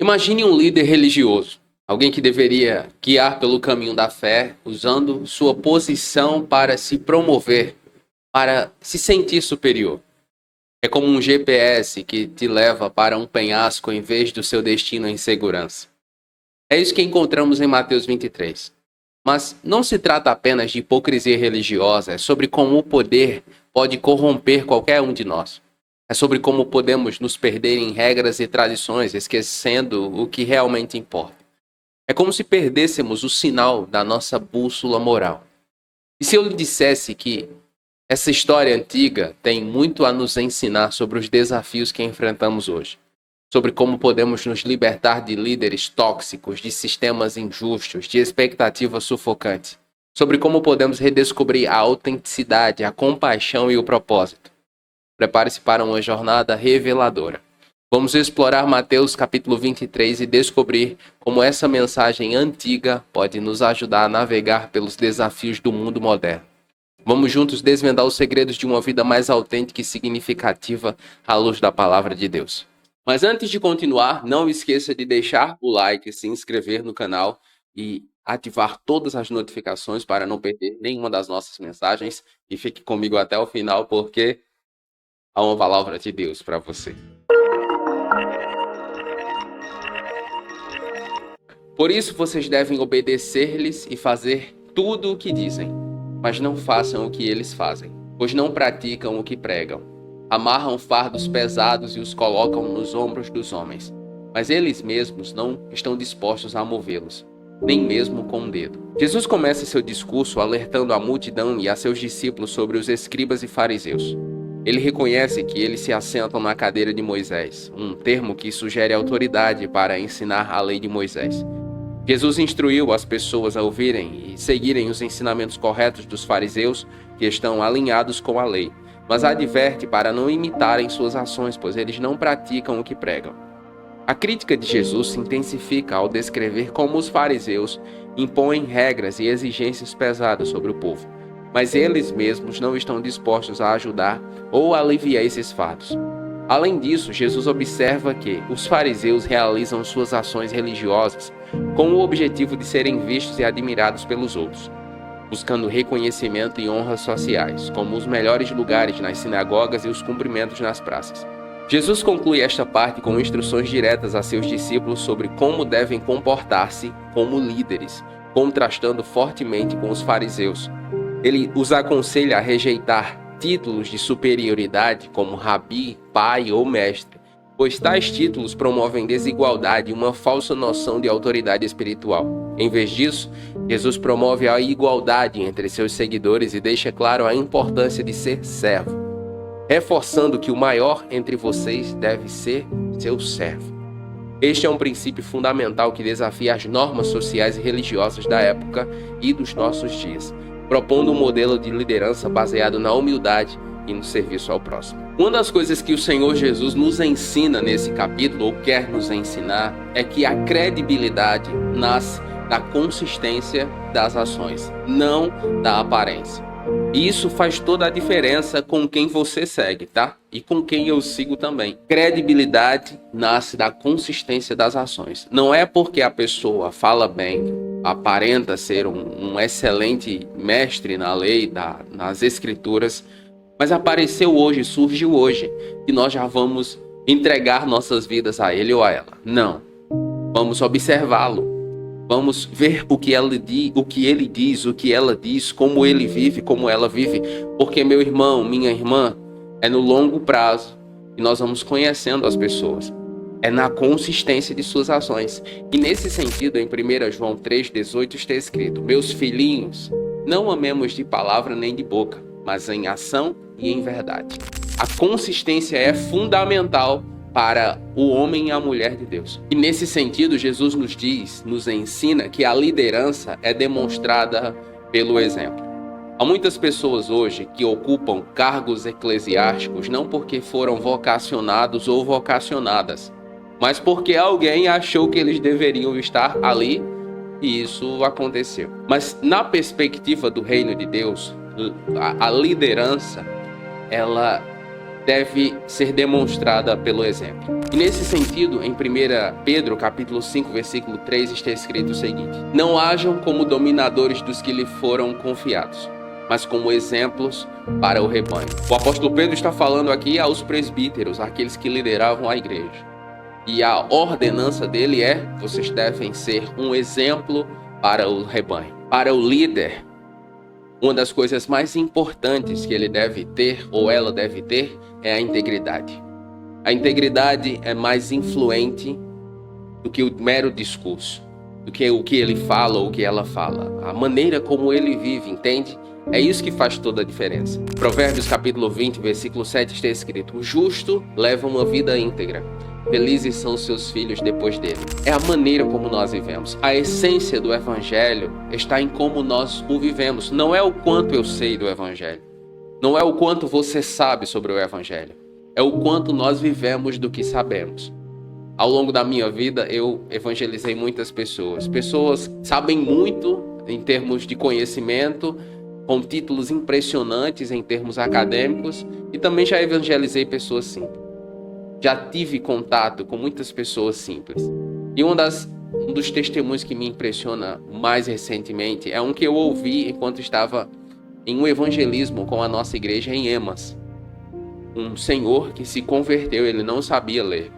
Imagine um líder religioso, alguém que deveria guiar pelo caminho da fé, usando sua posição para se promover, para se sentir superior. É como um GPS que te leva para um penhasco em vez do seu destino em segurança. É isso que encontramos em Mateus 23. Mas não se trata apenas de hipocrisia religiosa, é sobre como o poder pode corromper qualquer um de nós. É sobre como podemos nos perder em regras e tradições, esquecendo o que realmente importa. É como se perdêssemos o sinal da nossa bússola moral. E se eu lhe dissesse que essa história antiga tem muito a nos ensinar sobre os desafios que enfrentamos hoje? Sobre como podemos nos libertar de líderes tóxicos, de sistemas injustos, de expectativas sufocantes. Sobre como podemos redescobrir a autenticidade, a compaixão e o propósito. Prepare-se para uma jornada reveladora. Vamos explorar Mateus capítulo 23 e descobrir como essa mensagem antiga pode nos ajudar a navegar pelos desafios do mundo moderno. Vamos juntos desvendar os segredos de uma vida mais autêntica e significativa à luz da palavra de Deus. Mas antes de continuar, não esqueça de deixar o like, se inscrever no canal e ativar todas as notificações para não perder nenhuma das nossas mensagens. E fique comigo até o final, porque há uma palavra de Deus para você. Por isso vocês devem obedecer-lhes e fazer tudo o que dizem, mas não façam o que eles fazem, pois não praticam o que pregam. Amarram fardos pesados e os colocam nos ombros dos homens, mas eles mesmos não estão dispostos a movê-los, nem mesmo com um dedo. Jesus começa seu discurso alertando a multidão e a seus discípulos sobre os escribas e fariseus. Ele reconhece que eles se assentam na cadeira de Moisés, um termo que sugere autoridade para ensinar a lei de Moisés. Jesus instruiu as pessoas a ouvirem e seguirem os ensinamentos corretos dos fariseus, que estão alinhados com a lei, mas adverte para não imitarem suas ações, pois eles não praticam o que pregam. A crítica de Jesus se intensifica ao descrever como os fariseus impõem regras e exigências pesadas sobre o povo, mas eles mesmos não estão dispostos a ajudar ou aliviar esses fardos. Além disso, Jesus observa que os fariseus realizam suas ações religiosas com o objetivo de serem vistos e admirados pelos outros, buscando reconhecimento e honras sociais, como os melhores lugares nas sinagogas e os cumprimentos nas praças. Jesus conclui esta parte com instruções diretas a seus discípulos sobre como devem comportar-se como líderes, contrastando fortemente com os fariseus. Ele os aconselha a rejeitar títulos de superioridade como rabi, pai ou mestre, pois tais títulos promovem desigualdade e uma falsa noção de autoridade espiritual. Em vez disso, Jesus promove a igualdade entre seus seguidores e deixa claro a importância de ser servo, reforçando que o maior entre vocês deve ser seu servo. Este é um princípio fundamental que desafia as normas sociais e religiosas da época e dos nossos dias, propondo um modelo de liderança baseado na humildade e no serviço ao próximo. Uma das coisas que o Senhor Jesus nos ensina nesse capítulo, ou quer nos ensinar, é que a credibilidade nasce da consistência das ações, não da aparência. E isso faz toda a diferença com quem você segue, tá? E com quem eu sigo também. Credibilidade nasce da consistência das ações. Não é porque a pessoa fala bem, aparenta ser um excelente mestre na lei, nas escrituras, mas apareceu hoje, surgiu hoje, e nós já vamos entregar nossas vidas a ele ou a ela. Não. Vamos observá-lo. Vamos ver o que ele diz, o que ela diz, como ele vive, como ela vive. Porque, meu irmão, minha irmã, é no longo prazo que nós vamos conhecendo as pessoas. É na consistência de suas ações. E nesse sentido, em 1 João 3,18 está escrito: meus filhinhos, não amemos de palavra nem de boca, mas em ação e em verdade. A consistência é fundamental para o homem e a mulher de Deus. E nesse sentido, Jesus nos ensina que a liderança é demonstrada pelo exemplo. Há muitas pessoas hoje que ocupam cargos eclesiásticos não porque foram vocacionados ou vocacionadas, mas porque alguém achou que eles deveriam estar ali e isso aconteceu. Mas na perspectiva do reino de Deus, a liderança, ela deve ser demonstrada pelo exemplo. E nesse sentido, em 1 Pedro, capítulo 5, versículo 3, está escrito o seguinte: não hajam como dominadores dos que lhe foram confiados, mas como exemplos para o rebanho. O apóstolo Pedro está falando aqui aos presbíteros, aqueles que lideravam a igreja. E a ordenança dele é: vocês devem ser um exemplo para o rebanho. Para o líder, uma das coisas mais importantes que ele deve ter, ou ela deve ter, é a integridade. A integridade é mais influente do que o mero discurso, do que o que ele fala ou o que ela fala. A maneira como ele vive, entende? É isso que faz toda a diferença. Provérbios capítulo 20, versículo 7 está escrito: o justo leva uma vida íntegra, felizes são os seus filhos depois dele. É a maneira como nós vivemos. A essência do evangelho está em como nós o vivemos. Não é o quanto eu sei do evangelho. Não é o quanto você sabe sobre o evangelho. É o quanto nós vivemos do que sabemos. Ao longo da minha vida, eu evangelizei muitas pessoas. Pessoas que sabem muito em termos de conhecimento, com títulos impressionantes em termos acadêmicos, e também já evangelizei pessoas simples. Já tive contato com muitas pessoas simples. E um dos testemunhos que me impressiona mais recentemente é um que eu ouvi enquanto estava em um evangelismo com a nossa igreja em Emas. Um senhor que se converteu, ele não sabia ler.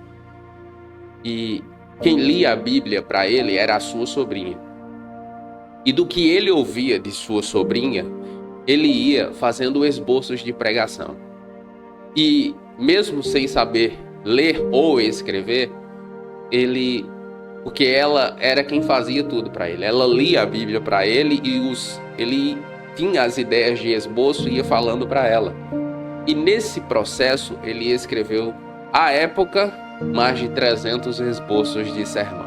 E quem lia a Bíblia para ele era a sua sobrinha. E do que ele ouvia de sua sobrinha, ele ia fazendo esboços de pregação. E mesmo sem saber ler ou escrever, porque ela era quem fazia tudo para ele. Ela lia a Bíblia para ele e ele tinha as ideias de esboço e ia falando para ela. E nesse processo ele escreveu, à época, mais de 300 esboços de sermão.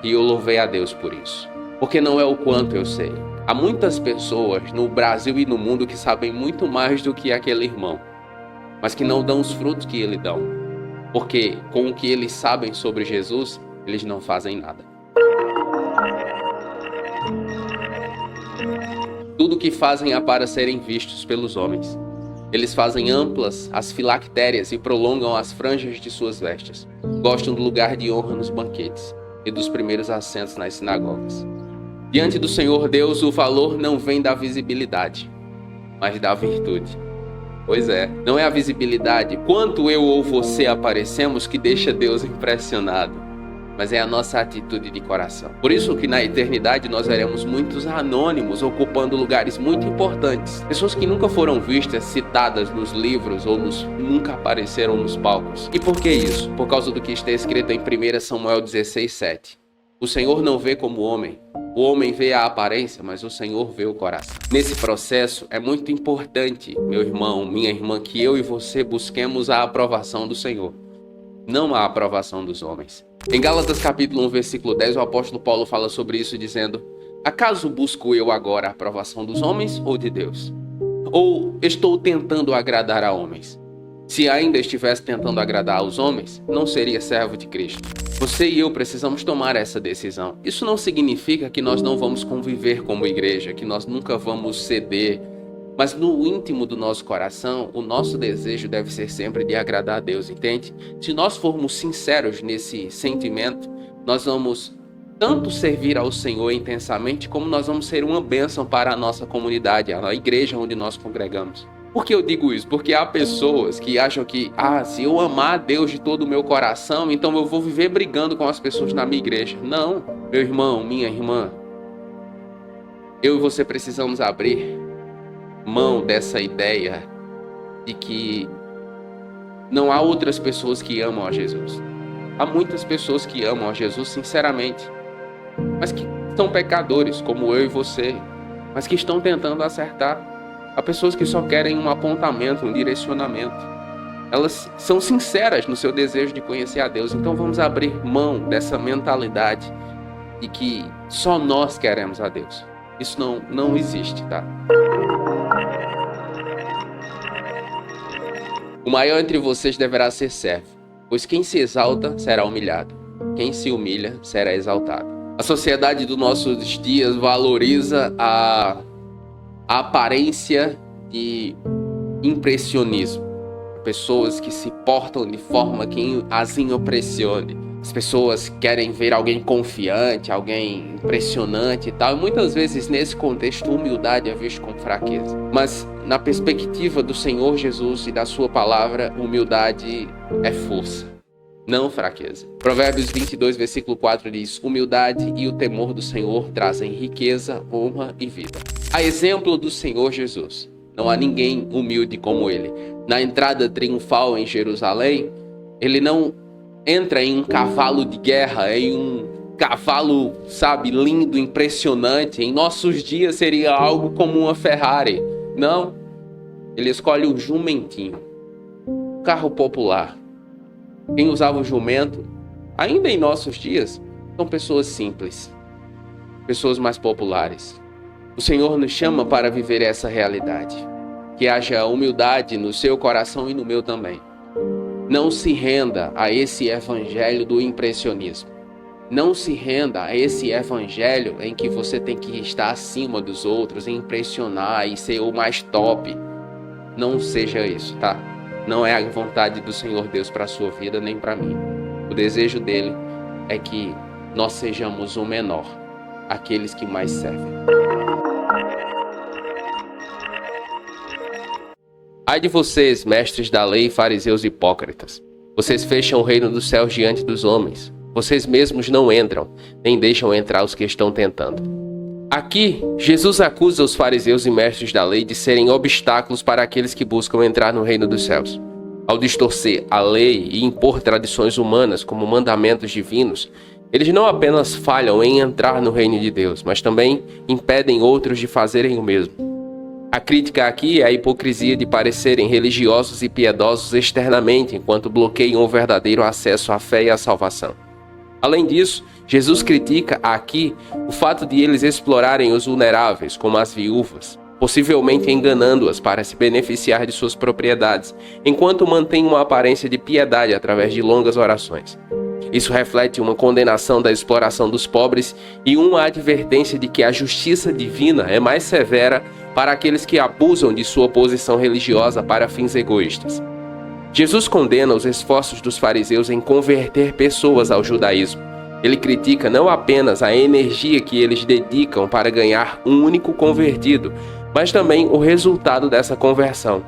E eu louvei a Deus por isso. Porque não é o quanto eu sei. Há muitas pessoas no Brasil e no mundo que sabem muito mais do que aquele irmão, mas que não dão os frutos que ele dá. Porque com o que eles sabem sobre Jesus, eles não fazem nada. Tudo que fazem é para serem vistos pelos homens. Eles fazem amplas as filactérias e prolongam as franjas de suas vestes. Gostam do lugar de honra nos banquetes e dos primeiros assentos nas sinagogas. Diante do Senhor Deus, o valor não vem da visibilidade, mas da virtude. Pois é, não é a visibilidade, quanto eu ou você aparecemos, que deixa Deus impressionado, mas é a nossa atitude de coração. Por isso que na eternidade nós veremos muitos anônimos ocupando lugares muito importantes. Pessoas que nunca foram vistas, citadas nos livros ou nunca apareceram nos palcos. E por que isso? Por causa do que está escrito em 1 Samuel 16:7. O Senhor não vê como o homem vê a aparência, mas o Senhor vê o coração. Nesse processo é muito importante, meu irmão, minha irmã, que eu e você busquemos a aprovação do Senhor, não a aprovação dos homens. Em Gálatas capítulo 1, versículo 10, o apóstolo Paulo fala sobre isso dizendo: acaso busco eu agora a aprovação dos homens ou de Deus? Ou estou tentando agradar a homens? Se ainda estivesse tentando agradar aos homens, não seria servo de Cristo. Você e eu precisamos tomar essa decisão. Isso não significa que nós não vamos conviver como igreja, que nós nunca vamos ceder. Mas no íntimo do nosso coração, o nosso desejo deve ser sempre de agradar a Deus, entende? Se nós formos sinceros nesse sentimento, nós vamos tanto servir ao Senhor intensamente, como nós vamos ser uma bênção para a nossa comunidade, a igreja onde nós congregamos. Por que eu digo isso? Porque há pessoas que acham que, se eu amar a Deus de todo o meu coração, então eu vou viver brigando com as pessoas na minha igreja. Não, meu irmão, minha irmã, eu e você precisamos abrir mão dessa ideia de que não há outras pessoas que amam a Jesus. Há muitas pessoas que amam a Jesus sinceramente, mas que são pecadores, como eu e você, mas que estão tentando acertar. Há pessoas que só querem um apontamento, um direcionamento. Elas são sinceras no seu desejo de conhecer a Deus. Então vamos abrir mão dessa mentalidade de que só nós queremos a Deus. Isso não existe, tá? O maior entre vocês deverá ser servo, pois quem se exalta será humilhado, quem se humilha será exaltado. A sociedade dos nossos dias valoriza a aparência de impressionismo. A pessoas que se portam de forma que as impressione. As pessoas querem ver alguém confiante, alguém impressionante e tal. E muitas vezes nesse contexto, humildade é visto como fraqueza. Mas na perspectiva do Senhor Jesus e da sua palavra, humildade é força, não fraqueza. Provérbios 22, versículo 4 diz: humildade e o temor do Senhor trazem riqueza, honra e vida. A exemplo do Senhor Jesus, não há ninguém humilde como ele. Na entrada triunfal em Jerusalém, ele não entra em um cavalo de guerra, em um cavalo, lindo, impressionante. Em nossos dias seria algo como uma Ferrari. Não, ele escolhe um jumentinho, um carro popular. Quem usava o jumento, ainda em nossos dias, são pessoas simples, pessoas mais populares. O Senhor nos chama para viver essa realidade. Que haja humildade no seu coração e no meu também. Não se renda a esse evangelho do impressionismo. Não se renda a esse evangelho em que você tem que estar acima dos outros, impressionar e ser o mais top. Não seja isso, tá? Não é a vontade do Senhor Deus para a sua vida, nem para mim. O desejo dele é que nós sejamos o menor, aqueles que mais servem. Ai de vocês, mestres da lei, fariseus hipócritas. Vocês fecham o reino dos céus diante dos homens. Vocês mesmos não entram, nem deixam entrar os que estão tentando. Aqui, Jesus acusa os fariseus e mestres da lei de serem obstáculos para aqueles que buscam entrar no reino dos céus. Ao distorcer a lei e impor tradições humanas como mandamentos divinos, eles não apenas falham em entrar no reino de Deus, mas também impedem outros de fazerem o mesmo. A crítica aqui é a hipocrisia de parecerem religiosos e piedosos externamente, enquanto bloqueiam o verdadeiro acesso à fé e à salvação. Além disso, Jesus critica aqui o fato de eles explorarem os vulneráveis, como as viúvas, possivelmente enganando-as para se beneficiar de suas propriedades, enquanto mantêm uma aparência de piedade através de longas orações. Isso reflete uma condenação da exploração dos pobres e uma advertência de que a justiça divina é mais severa para aqueles que abusam de sua posição religiosa para fins egoístas. Jesus condena os esforços dos fariseus em converter pessoas ao judaísmo. Ele critica não apenas a energia que eles dedicam para ganhar um único convertido, mas também o resultado dessa conversão.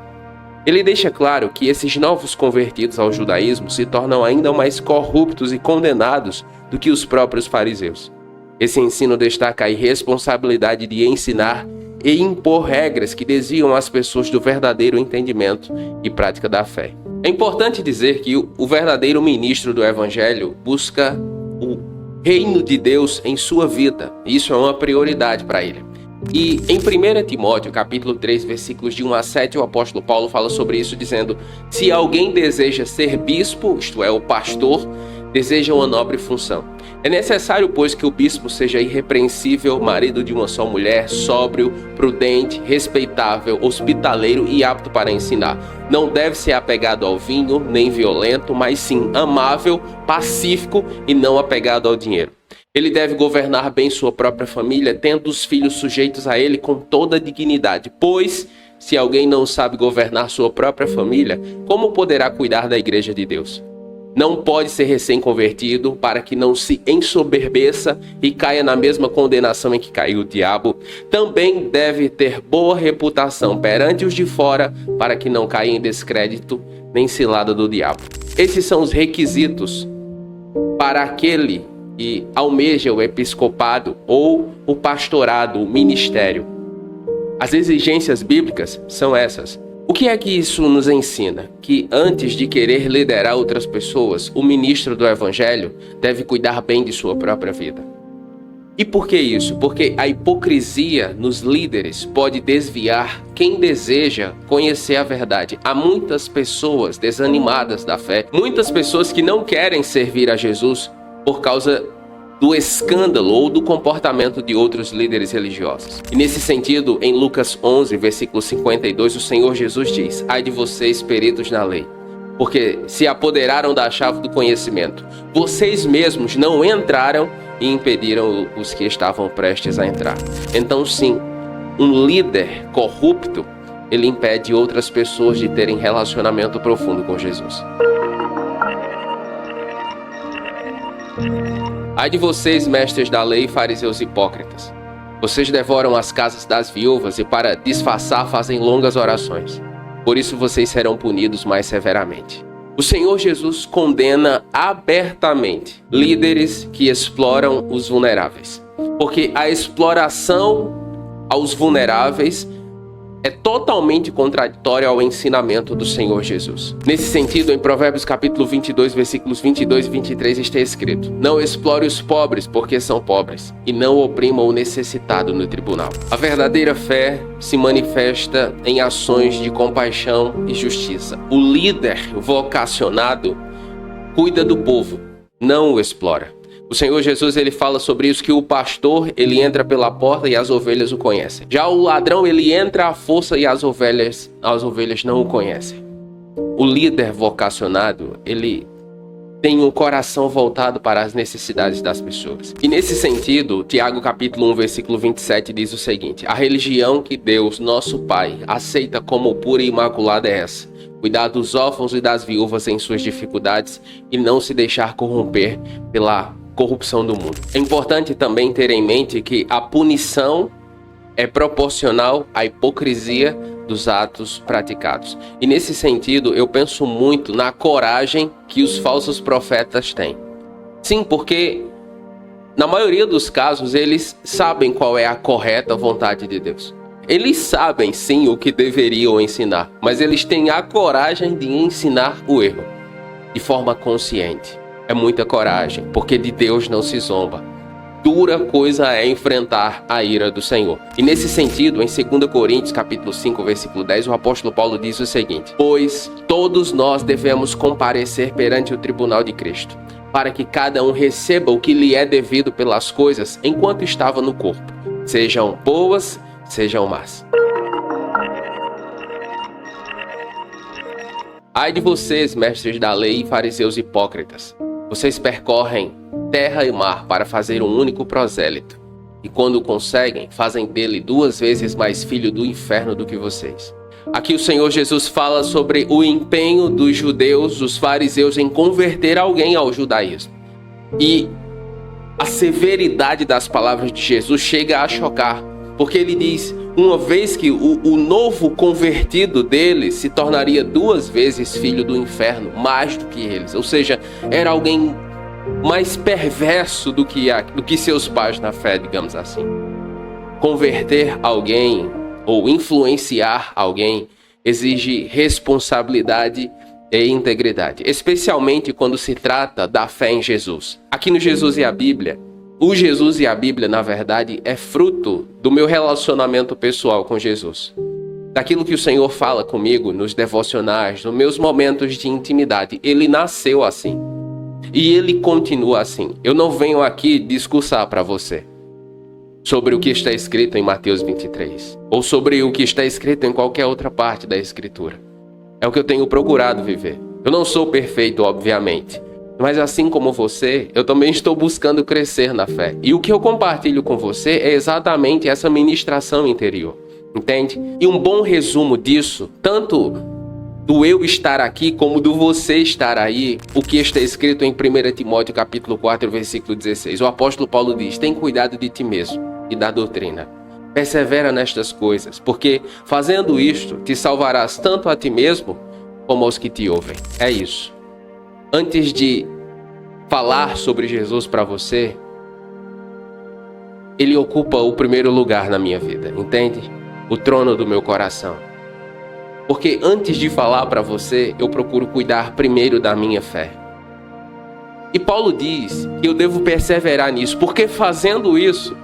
Ele deixa claro que esses novos convertidos ao judaísmo se tornam ainda mais corruptos e condenados do que os próprios fariseus. Esse ensino destaca a irresponsabilidade de ensinar e impor regras que desviam as pessoas do verdadeiro entendimento e prática da fé. É importante dizer que o verdadeiro ministro do Evangelho busca o reino de Deus em sua vida. Isso é uma prioridade para ele. E em 1 Timóteo, capítulo 3, versículos de 1 a 7, o apóstolo Paulo fala sobre isso, dizendo: se alguém deseja ser bispo, isto é, o pastor, deseja uma nobre função. É necessário, pois, que o bispo seja irrepreensível, marido de uma só mulher, sóbrio, prudente, respeitável, hospitaleiro e apto para ensinar. Não deve ser apegado ao vinho, nem violento, mas sim amável, pacífico e não apegado ao dinheiro. Ele deve governar bem sua própria família, tendo os filhos sujeitos a ele com toda a dignidade. Pois, se alguém não sabe governar sua própria família, como poderá cuidar da igreja de Deus? Não pode ser recém-convertido para que não se ensoberbeça e caia na mesma condenação em que caiu o diabo. Também deve ter boa reputação perante os de fora para que não caia em descrédito nem cilada do diabo. Esses são os requisitos para aquele que almeja o episcopado ou o pastorado, o ministério. As exigências bíblicas são essas. O que é que isso nos ensina? Que antes de querer liderar outras pessoas, o ministro do Evangelho deve cuidar bem de sua própria vida. E por que isso? Porque a hipocrisia nos líderes pode desviar quem deseja conhecer a verdade. Há muitas pessoas desanimadas da fé, muitas pessoas que não querem servir a Jesus por causa do escândalo ou do comportamento de outros líderes religiosos. E nesse sentido, em Lucas 11, versículo 52, o Senhor Jesus diz: ai de vocês, peritos na lei, porque se apoderaram da chave do conhecimento. Vocês mesmos não entraram e impediram os que estavam prestes a entrar. Então sim, um líder corrupto ele impede outras pessoas de terem relacionamento profundo com Jesus. Ai de vocês, mestres da lei, fariseus hipócritas. Vocês devoram as casas das viúvas e, para disfarçar, fazem longas orações. Por isso vocês serão punidos mais severamente. O Senhor Jesus condena abertamente líderes que exploram os vulneráveis. Porque a exploração aos vulneráveis é totalmente contraditória ao ensinamento do Senhor Jesus. Nesse sentido, em Provérbios capítulo 22, versículos 22 e 23 está escrito: não explore os pobres porque são pobres, e não oprima o necessitado no tribunal. A verdadeira fé se manifesta em ações de compaixão e justiça. O líder vocacionado cuida do povo, não o explora. O Senhor Jesus, ele fala sobre isso, que o pastor, ele entra pela porta e as ovelhas o conhecem. Já o ladrão, ele entra à força e as ovelhas não o conhecem. O líder vocacionado, ele tem um coração voltado para as necessidades das pessoas. E nesse sentido, Tiago capítulo 1, versículo 27 diz o seguinte: a religião que Deus, nosso Pai, aceita como pura e imaculada é essa: cuidar dos órfãos e das viúvas em suas dificuldades e não se deixar corromper pela corrupção do mundo. É importante também ter em mente que a punição é proporcional à hipocrisia dos atos praticados. E nesse sentido, eu penso muito na coragem que os falsos profetas têm. Sim, porque na maioria dos casos eles sabem qual é a correta vontade de Deus. Eles sabem sim o que deveriam ensinar, mas eles têm a coragem de ensinar o erro de forma consciente. É muita coragem, porque de Deus não se zomba. Dura coisa é enfrentar a ira do Senhor. E nesse sentido, em 2 Coríntios capítulo 5, versículo 10, o apóstolo Paulo diz o seguinte: pois todos nós devemos comparecer perante o tribunal de Cristo, para que cada um receba o que lhe é devido pelas coisas enquanto estava no corpo, sejam boas, sejam más. Ai de vocês, mestres da lei e fariseus hipócritas. Vocês percorrem terra e mar para fazer um único prosélito, e quando conseguem, fazem dele 2 vezes mais filho do inferno do que vocês. Aqui o Senhor Jesus fala sobre o empenho dos judeus, dos fariseus, em converter alguém ao judaísmo. E a severidade das palavras de Jesus chega a chocar, porque ele diz, uma vez que o novo convertido dele se tornaria 2 vezes filho do inferno, mais do que eles. Ou seja, era alguém mais perverso do que seus pais na fé, digamos assim. Converter alguém ou influenciar alguém exige responsabilidade e integridade, especialmente quando se trata da fé em Jesus. Aqui no Jesus e a Bíblia, o Jesus e a Bíblia, na verdade, é fruto do meu relacionamento pessoal com Jesus. Daquilo que o Senhor fala comigo nos devocionais, nos meus momentos de intimidade. Ele nasceu assim. E ele continua assim. Eu não venho aqui discursar para você sobre o que está escrito em Mateus 23. Ou sobre o que está escrito em qualquer outra parte da Escritura. É o que eu tenho procurado viver. Eu não sou perfeito, obviamente. Mas assim como você, eu também estou buscando crescer na fé. E o que eu compartilho com você é exatamente essa ministração interior. Entende? E um bom resumo disso, tanto do eu estar aqui como do você estar aí, o que está escrito em 1 Timóteo capítulo 4, versículo 16. O apóstolo Paulo diz: tem cuidado de ti mesmo e da doutrina. Persevera nestas coisas, porque fazendo isto, te salvarás tanto a ti mesmo como aos que te ouvem. É isso. Antes de falar sobre Jesus para você, ele ocupa o primeiro lugar na minha vida, entende? O trono do meu coração. Porque antes de falar para você, eu procuro cuidar primeiro da minha fé. E Paulo diz que eu devo perseverar nisso, porque fazendo isso,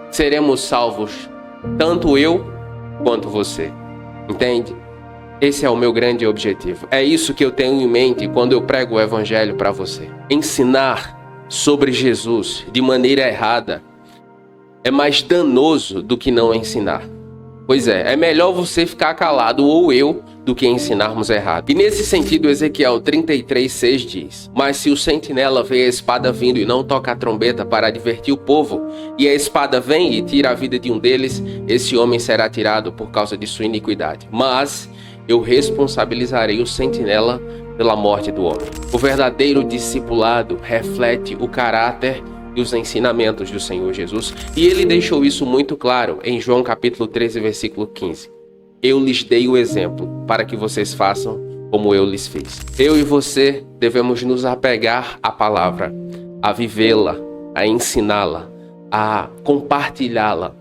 seremos salvos, tanto eu quanto você, entende? Esse é o meu grande objetivo. É isso que eu tenho em mente quando eu prego o Evangelho para você. Ensinar sobre Jesus de maneira errada é mais danoso do que não ensinar. Pois é melhor você ficar calado ou eu do que ensinarmos errado. E nesse sentido, Ezequiel 33:6 diz: Mas se o sentinela vê a espada vindo e não toca a trombeta para advertir o povo, e a espada vem e tira a vida de um deles, esse homem será tirado por causa de sua iniquidade. Mas eu responsabilizarei o sentinela pela morte do homem. O verdadeiro discipulado reflete o caráter e os ensinamentos do Senhor Jesus, e ele deixou isso muito claro em João capítulo 13, versículo 15. Eu lhes dei o exemplo para que vocês façam como eu lhes fiz. Eu e você devemos nos apegar à palavra, a vivê-la, a ensiná-la, a compartilhá-la,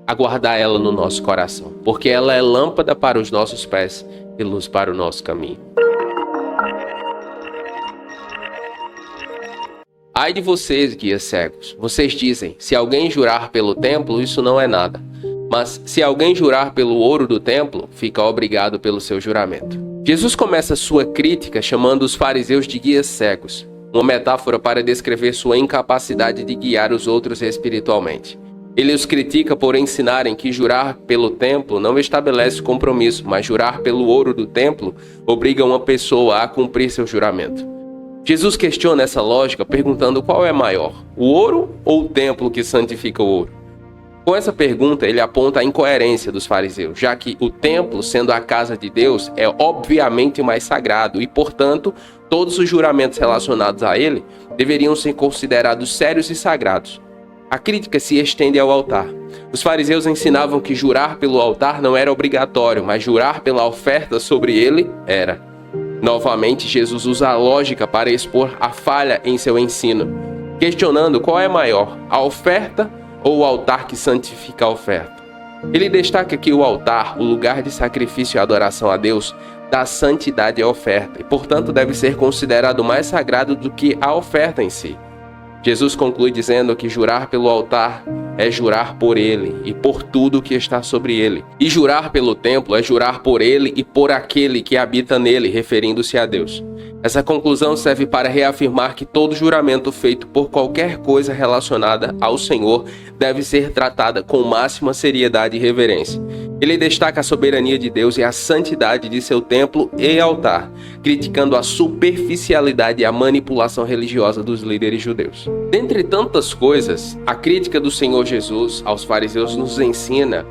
a guardar ela no nosso coração, porque ela é lâmpada para os nossos pés e luz para o nosso caminho. Ai de vocês, guias cegos. Vocês dizem, se alguém jurar pelo templo, isso não é nada. Mas se alguém jurar pelo ouro do templo, fica obrigado pelo seu juramento. Jesus começa sua crítica chamando os fariseus de guias cegos, uma metáfora para descrever sua incapacidade de guiar os outros espiritualmente. Ele os critica por ensinarem que jurar pelo templo não estabelece compromisso, mas jurar pelo ouro do templo obriga uma pessoa a cumprir seu juramento. Jesus questiona essa lógica perguntando qual é maior, o ouro ou o templo que santifica o ouro? Com essa pergunta, ele aponta a incoerência dos fariseus, já que o templo, sendo a casa de Deus, é obviamente mais sagrado e, portanto, todos os juramentos relacionados a ele deveriam ser considerados sérios e sagrados. A crítica se estende ao altar. Os fariseus ensinavam que jurar pelo altar não era obrigatório, mas jurar pela oferta sobre ele era. Novamente, Jesus usa a lógica para expor a falha em seu ensino, questionando qual é maior, a oferta ou o altar que santifica a oferta. Ele destaca que o altar, o lugar de sacrifício e adoração a Deus, dá santidade à oferta e, portanto, deve ser considerado mais sagrado do que a oferta em si. Jesus conclui dizendo que jurar pelo altar é jurar por ele e por tudo que está sobre ele. E jurar pelo templo é jurar por ele e por aquele que habita nele, referindo-se a Deus. Essa conclusão serve para reafirmar que todo juramento feito por qualquer coisa relacionada ao Senhor deve ser tratada com máxima seriedade e reverência. Ele destaca a soberania de Deus e a santidade de seu templo e altar, criticando a superficialidade e a manipulação religiosa dos líderes judeus. Dentre tantas coisas, a crítica do Senhor Jesus aos fariseus nos ensina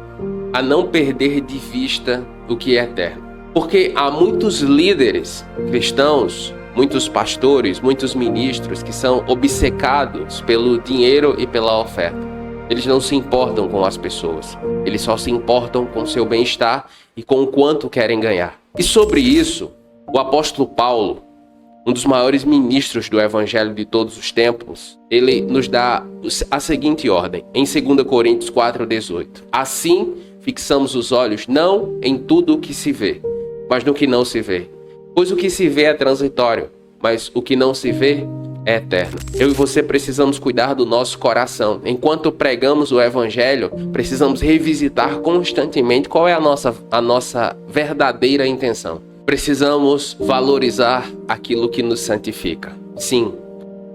a não perder de vista o que é eterno. Porque há muitos líderes cristãos, muitos pastores, muitos ministros que são obcecados pelo dinheiro e pela oferta. Eles não se importam com as pessoas. Eles só se importam com seu bem-estar e com o quanto querem ganhar. E sobre isso, o apóstolo Paulo, um dos maiores ministros do evangelho de todos os tempos, ele nos dá a seguinte ordem, em 2 Coríntios 4:18. Assim, fixamos os olhos não em tudo o que se vê, mas no que não se vê. Pois o que se vê é transitório, mas o que não se vê é eterno. Eu e você precisamos cuidar do nosso coração. Enquanto pregamos o evangelho, precisamos revisitar constantemente qual é a nossa verdadeira intenção. Precisamos valorizar aquilo que nos santifica. Sim,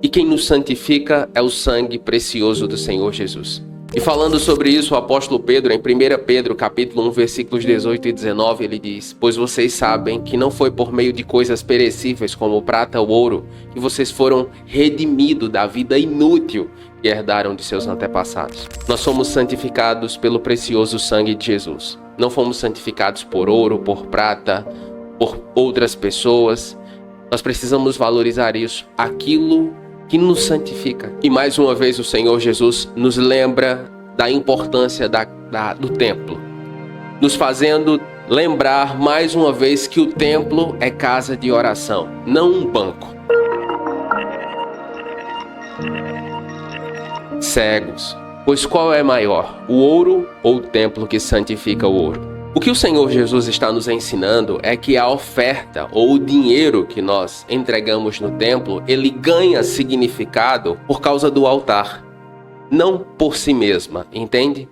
e quem nos santifica é o sangue precioso do Senhor Jesus. E falando sobre isso, o apóstolo Pedro, em 1 Pedro, capítulo 1, versículos 18 e 19, ele diz: Pois vocês sabem que não foi por meio de coisas perecíveis como prata ou ouro que vocês foram redimidos da vida inútil que herdaram de seus antepassados. Nós somos santificados pelo precioso sangue de Jesus. Não fomos santificados por ouro, por prata, por outras pessoas. Nós precisamos valorizar isso, aquilo que nos santifica. E mais uma vez o Senhor Jesus nos lembra da importância do templo, nos fazendo lembrar mais uma vez que o templo é casa de oração, não um banco. Cegos, pois qual é maior, o ouro ou o templo que santifica o ouro? O que o Senhor Jesus está nos ensinando é que a oferta ou o dinheiro que nós entregamos no templo, ele ganha significado por causa do altar, não por si mesma, entende?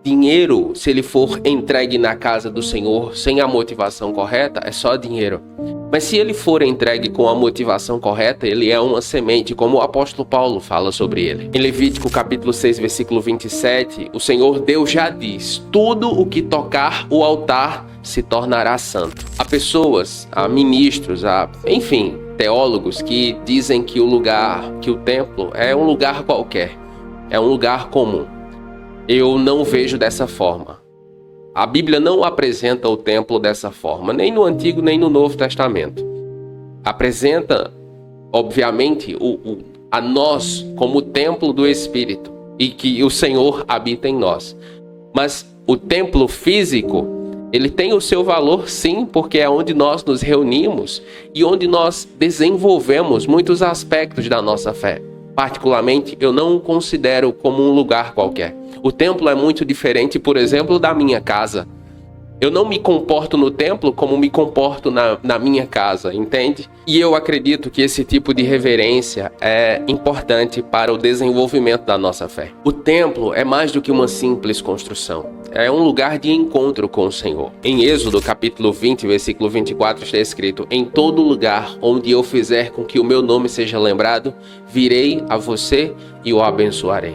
Dinheiro, se ele for entregue na casa do Senhor sem a motivação correta, é só dinheiro. Mas se ele for entregue com a motivação correta, ele é uma semente, como o apóstolo Paulo fala sobre ele. Em Levítico capítulo 6, versículo 27, o Senhor Deus já diz: tudo o que tocar o altar se tornará santo. Há pessoas, há ministros, enfim, teólogos que dizem que o templo é um lugar qualquer, é um lugar comum. Eu não vejo dessa forma. A Bíblia não apresenta o templo dessa forma, nem no Antigo nem no Novo Testamento. Apresenta, obviamente, a nós como templo do Espírito e que o Senhor habita em nós. Mas o templo físico, ele tem o seu valor, sim, porque é onde nós nos reunimos e onde nós desenvolvemos muitos aspectos da nossa fé. Particularmente, eu não o considero como um lugar qualquer. O templo é muito diferente, por exemplo, da minha casa. Eu não me comporto no templo como me comporto na minha casa, entende? E eu acredito que esse tipo de reverência é importante para o desenvolvimento da nossa fé. O templo é mais do que uma simples construção. É um lugar de encontro com o Senhor. Em Êxodo, capítulo 20, versículo 24, está escrito: em todo lugar onde eu fizer com que o meu nome seja lembrado, virei a você e o abençoarei.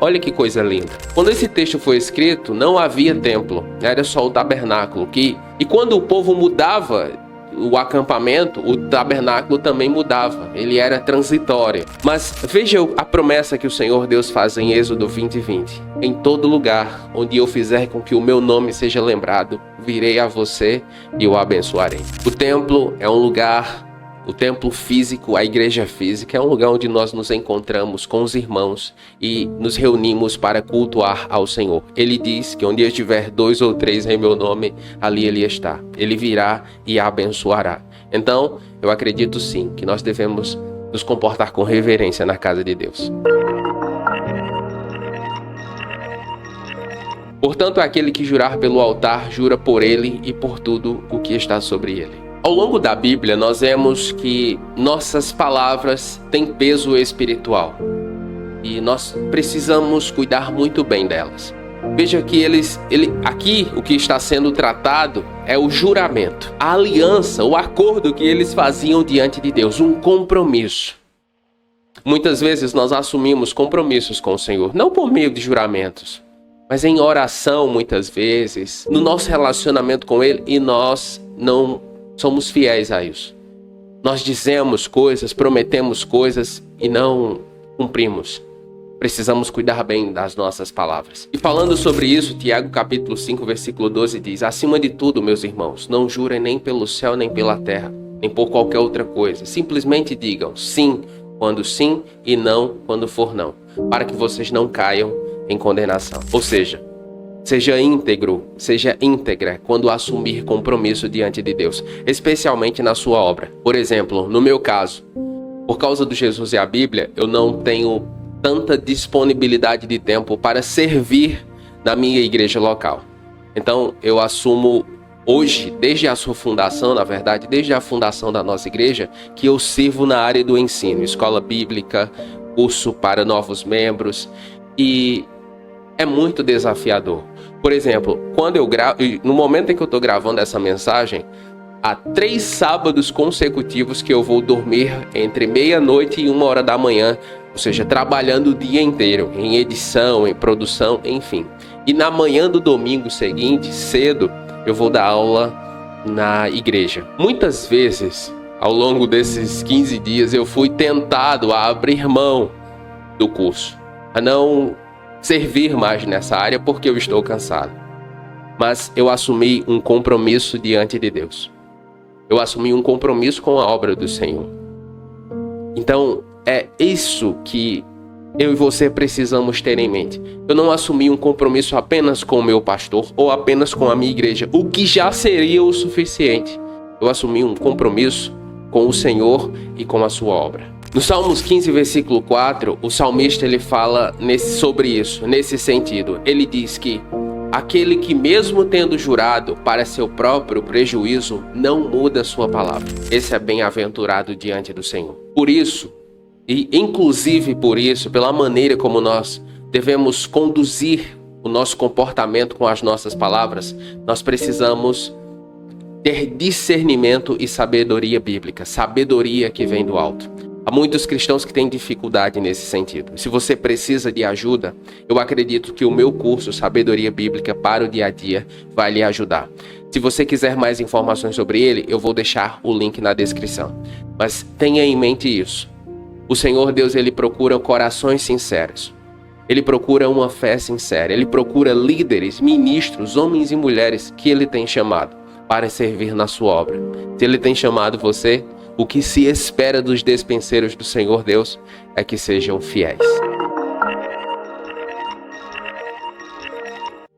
Olha que coisa linda. Quando esse texto foi escrito, não havia templo, era só o tabernáculo. E quando o povo mudava o acampamento, o tabernáculo também mudava, ele era transitório. Mas veja a promessa que o Senhor Deus faz em Êxodo 20:20. Em todo lugar onde eu fizer com que o meu nome seja lembrado, virei a você e o abençoarei. O templo é um lugar... O templo físico, a igreja física, é um lugar onde nós nos encontramos com os irmãos e nos reunimos para cultuar ao Senhor. Ele diz que onde estiver 2 ou 3 em meu nome, ali ele está. Ele virá e abençoará. Então, eu acredito sim que nós devemos nos comportar com reverência na casa de Deus. Portanto, aquele que jurar pelo altar, jura por ele e por tudo o que está sobre ele. Ao longo da Bíblia, nós vemos que nossas palavras têm peso espiritual e nós precisamos cuidar muito bem delas. Veja que aqui o que está sendo tratado é o juramento, a aliança, o acordo que eles faziam diante de Deus, um compromisso. Muitas vezes nós assumimos compromissos com o Senhor, não por meio de juramentos, mas em oração muitas vezes, no nosso relacionamento com Ele, e nós não somos fiéis a isso. Nós dizemos coisas, prometemos coisas e não cumprimos. Precisamos cuidar bem das nossas palavras. E falando sobre isso, Tiago capítulo 5, versículo 12 diz: acima de tudo, meus irmãos, não jurem nem pelo céu, nem pela terra, nem por qualquer outra coisa. Simplesmente digam sim quando sim e não quando for não, para que vocês não caiam em condenação. Ou seja, seja íntegro, seja íntegra quando assumir compromisso diante de Deus, especialmente na sua obra. Por exemplo, no meu caso, por causa do Jesus e a Bíblia, eu não tenho tanta disponibilidade de tempo para servir na minha igreja local. Então, eu assumo hoje, desde a sua fundação, na verdade, desde a fundação da nossa igreja, que eu sirvo na área do ensino, escola bíblica, curso para novos membros, e é muito desafiador. Por exemplo, no momento em que eu estou gravando essa mensagem, há 3 sábados consecutivos que eu vou dormir entre meia-noite e 1h da manhã, ou seja, trabalhando o dia inteiro, em edição, em produção, enfim. E na manhã do domingo seguinte, cedo, eu vou dar aula na igreja. Muitas vezes, ao longo desses 15 dias, eu fui tentado a abrir mão do curso, a não servir mais nessa área porque eu estou cansado. Mas eu assumi um compromisso diante de Deus. Eu assumi um compromisso com a obra do Senhor. Então, é isso que eu e você precisamos ter em mente. Eu não assumi um compromisso apenas com o meu pastor ou apenas com a minha igreja, o que já seria o suficiente. Eu assumi um compromisso com o Senhor e com a sua obra. No Salmos 15, versículo 4, o salmista ele fala sobre isso, nesse sentido. Ele diz que aquele que mesmo tendo jurado para seu próprio prejuízo, não muda sua palavra. Esse é bem-aventurado diante do Senhor. Por isso, e inclusive por isso, pela maneira como nós devemos conduzir o nosso comportamento com as nossas palavras, nós precisamos ter discernimento e sabedoria bíblica, sabedoria que vem do alto. Há muitos cristãos que têm dificuldade nesse sentido. Se você precisa de ajuda, eu acredito que o meu curso Sabedoria Bíblica para o Dia a Dia vai lhe ajudar. Se você quiser mais informações sobre ele, eu vou deixar o link na descrição. Mas tenha em mente isso. O Senhor Deus, ele procura corações sinceros. Ele procura uma fé sincera. Ele procura líderes, ministros, homens e mulheres que ele tem chamado para servir na sua obra. Se ele tem chamado você, o que se espera dos despenseiros do Senhor Deus é que sejam fiéis.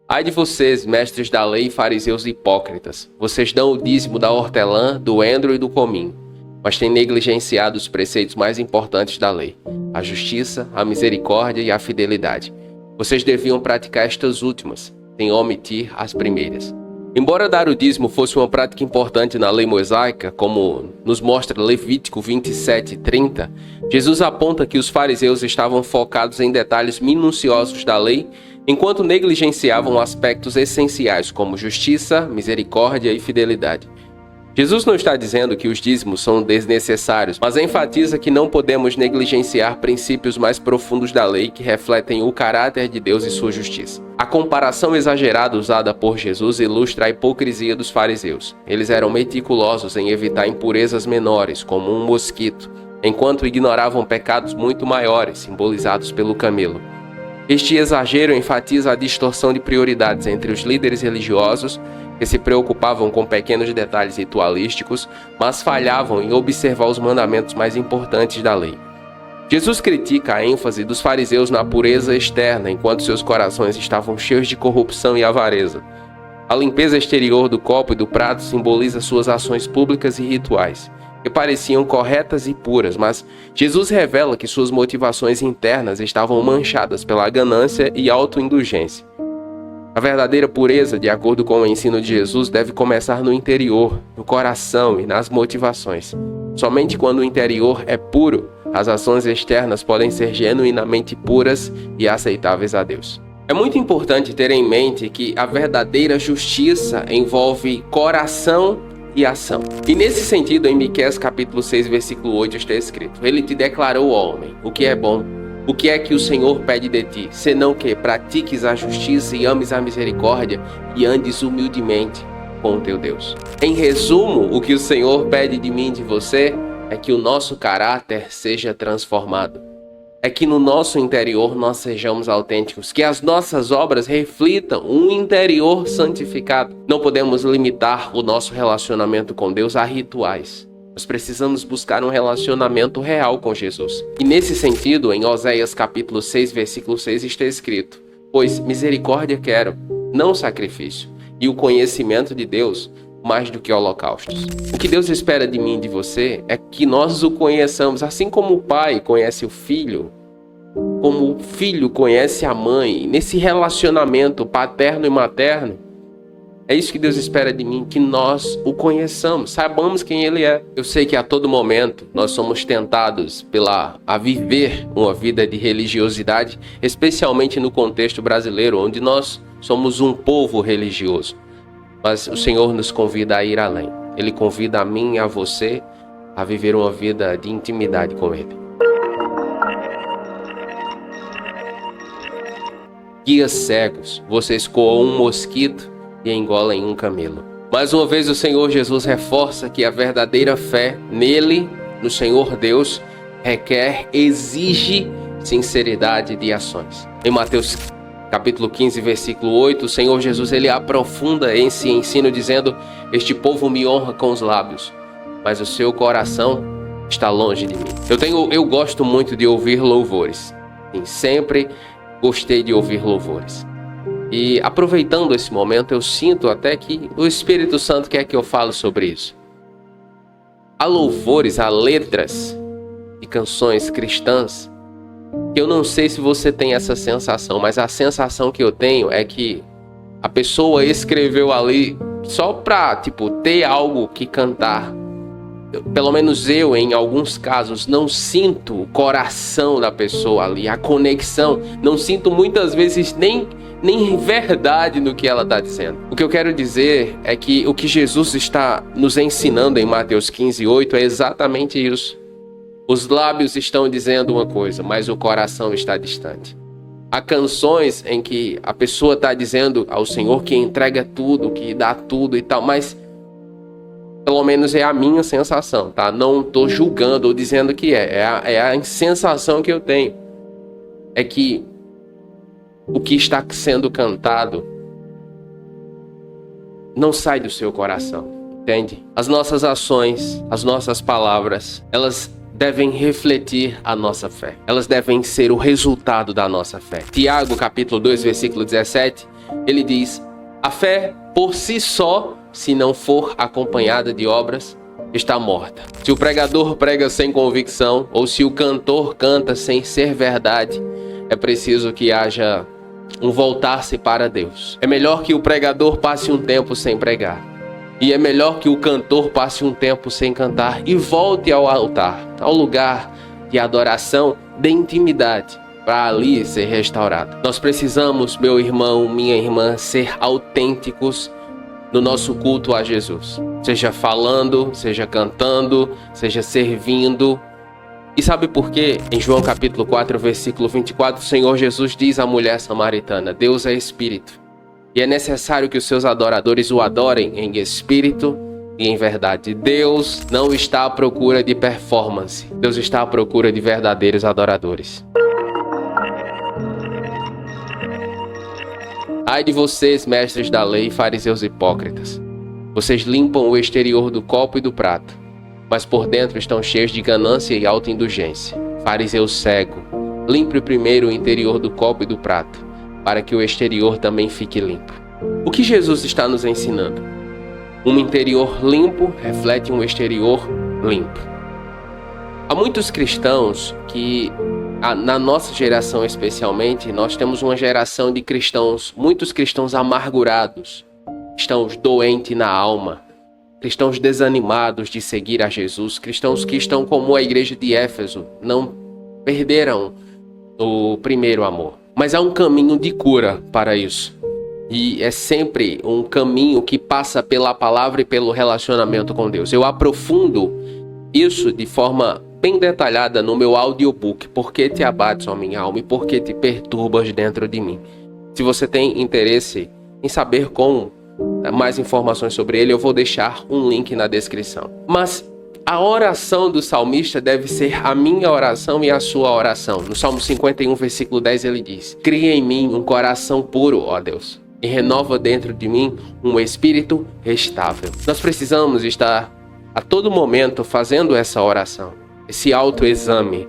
Ai de vocês, mestres da lei, fariseus e hipócritas. Vocês dão o dízimo da hortelã, do endro e do cominho, mas têm negligenciado os preceitos mais importantes da lei: a justiça, a misericórdia e a fidelidade. Vocês deviam praticar estas últimas, sem omitir as primeiras. Embora dar o dízimo fosse uma prática importante na lei mosaica, como nos mostra Levítico 27:30, Jesus aponta que os fariseus estavam focados em detalhes minuciosos da lei, enquanto negligenciavam aspectos essenciais como justiça, misericórdia e fidelidade. Jesus não está dizendo que os dízimos são desnecessários, mas enfatiza que não podemos negligenciar princípios mais profundos da lei que refletem o caráter de Deus e sua justiça. A comparação exagerada usada por Jesus ilustra a hipocrisia dos fariseus. Eles eram meticulosos em evitar impurezas menores, como um mosquito, enquanto ignoravam pecados muito maiores, simbolizados pelo camelo. Este exagero enfatiza a distorção de prioridades entre os líderes religiosos, que se preocupavam com pequenos detalhes ritualísticos, mas falhavam em observar os mandamentos mais importantes da lei. Jesus critica a ênfase dos fariseus na pureza externa, enquanto seus corações estavam cheios de corrupção e avareza. A limpeza exterior do copo e do prato simboliza suas ações públicas e rituais, que pareciam corretas e puras, mas Jesus revela que suas motivações internas estavam manchadas pela ganância e autoindulgência. A verdadeira pureza, de acordo com o ensino de Jesus, deve começar no interior, no coração e nas motivações. Somente quando o interior é puro, as ações externas podem ser genuinamente puras e aceitáveis a Deus. É muito importante ter em mente que a verdadeira justiça envolve coração e ação. E nesse sentido, em Miqueias capítulo 6, versículo 8 está escrito: Ele te declarou, homem, o que é bom. O que é que o Senhor pede de ti, senão que pratiques a justiça e ames a misericórdia e andes humildemente com o teu Deus. Em resumo, o que o Senhor pede de mim e de você é que o nosso caráter seja transformado. É que no nosso interior nós sejamos autênticos, que as nossas obras reflitam um interior santificado. Não podemos limitar o nosso relacionamento com Deus a rituais. Nós precisamos buscar um relacionamento real com Jesus. E nesse sentido, em Oséias capítulo 6, versículo 6 está escrito: Pois misericórdia quero, não sacrifício, e o conhecimento de Deus mais do que holocaustos. O que Deus espera de mim e de você é que nós o conheçamos, assim como o pai conhece o filho, como o filho conhece a mãe, nesse relacionamento paterno e materno. É isso que Deus espera de mim, que nós o conheçamos, saibamos quem Ele é. Eu sei que a todo momento nós somos tentados a viver uma vida de religiosidade, especialmente no contexto brasileiro, onde nós somos um povo religioso. Mas o Senhor nos convida a ir além. Ele convida a mim e a você a viver uma vida de intimidade com Ele. Guias cegos, vocês coam um mosquito e engolem um camelo. Mais uma vez o Senhor Jesus reforça que a verdadeira fé nele, no Senhor Deus, exige sinceridade de ações. Em Mateus capítulo 15, versículo 8, o Senhor Jesus ele aprofunda esse ensino dizendo: Este povo me honra com os lábios, mas o seu coração está longe de mim. Eu gosto muito de ouvir louvores. Sim, sempre gostei de ouvir louvores. E aproveitando esse momento, eu sinto até que o Espírito Santo quer que eu fale sobre isso. Há louvores, há letras e canções cristãs que eu não sei se você tem essa sensação, mas a sensação que eu tenho é que a pessoa escreveu ali só pra, ter algo que cantar. pelo menos eu, em alguns casos, não sinto o coração da pessoa ali, a conexão, não sinto muitas vezes nem verdade no que ela está dizendo. O que eu quero dizer é que o que Jesus está nos ensinando em Mateus 15:8 é exatamente isso. Os lábios estão dizendo uma coisa, mas o coração está distante. Há canções em que a pessoa está dizendo ao Senhor que entrega tudo, que dá tudo e tal, mas pelo menos é a minha sensação, tá? Não estou julgando ou dizendo que é a sensação que eu tenho. É que o que está sendo cantado não sai do seu coração, entende? As nossas ações, as nossas palavras, elas devem refletir a nossa fé. Elas devem ser o resultado da nossa fé. Tiago, capítulo 2, versículo 17, ele diz: a fé por si só, se não for acompanhada de obras, está morta. Se o pregador prega sem convicção, ou se o cantor canta sem ser verdade, é preciso que haja um voltar-se para Deus. É melhor que o pregador passe um tempo sem pregar. E é melhor que o cantor passe um tempo sem cantar e volte ao altar, ao lugar de adoração, de intimidade, para ali ser restaurado. Nós precisamos, meu irmão, minha irmã, ser autênticos no nosso culto a Jesus. Seja falando, seja cantando, seja servindo. E sabe por quê? Em João capítulo 4, versículo 24, o Senhor Jesus diz à mulher samaritana: Deus é espírito. E é necessário que os seus adoradores o adorem em espírito e em verdade. Deus não está à procura de performance. Deus está à procura de verdadeiros adoradores. Ai de vocês, mestres da lei, fariseus hipócritas. Vocês limpam o exterior do copo e do prato, mas por dentro estão cheios de ganância e autoindulgência. Fariseu cego, limpe primeiro o interior do copo e do prato, para que o exterior também fique limpo. O que Jesus está nos ensinando? Um interior limpo reflete um exterior limpo. Há muitos cristãos que, na nossa geração especialmente, nós temos uma geração de cristãos, muitos cristãos amargurados, cristãos doentes na alma, cristãos desanimados de seguir a Jesus, cristãos que estão como a igreja de Éfeso, não perderam o primeiro amor. Mas há um caminho de cura para isso. E é sempre um caminho que passa pela palavra e pelo relacionamento com Deus. Eu aprofundo isso de forma bem detalhada no meu audiobook, Por que te abates, ó minha alma, e por que te perturbas dentro de mim. Se você tem interesse em saber mais informações sobre ele, eu vou deixar um link na descrição. Mas a oração do salmista deve ser a minha oração e a sua oração. No Salmo 51, versículo 10, ele diz: cria em mim um coração puro, ó Deus, e renova dentro de mim um espírito estável. Nós precisamos estar a todo momento fazendo essa oração, esse autoexame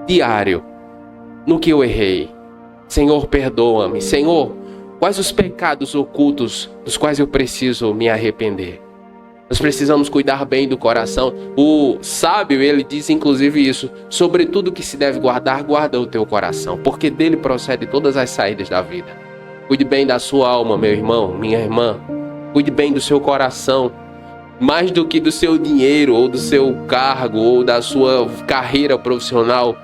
diário. No que eu errei? Senhor, perdoa-me. Senhor, quais os pecados ocultos dos quais eu preciso me arrepender? Nós precisamos cuidar bem do coração. O sábio, ele diz inclusive isso: sobre tudo que se deve guardar, guarda o teu coração, porque dele procede todas as saídas da vida. Cuide bem da sua alma, meu irmão, minha irmã. Cuide bem do seu coração, mais do que do seu dinheiro, ou do seu cargo, ou da sua carreira profissional.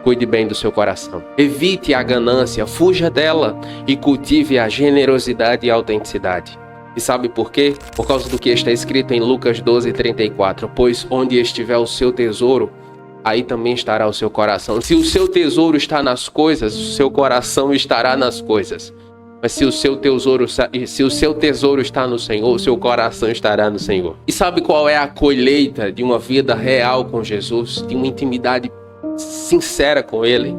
Cuide bem do seu coração. Evite a ganância, fuja dela e cultive a generosidade e a autenticidade. E sabe por quê? Por causa do que está escrito em Lucas 12:34. Pois onde estiver o seu tesouro, aí também estará o seu coração. Se o seu tesouro está nas coisas, o seu coração estará nas coisas. Mas se o seu tesouro está no Senhor, o seu coração estará no Senhor. E sabe qual é a colheita de uma vida real com Jesus? De uma intimidade sincera com Ele?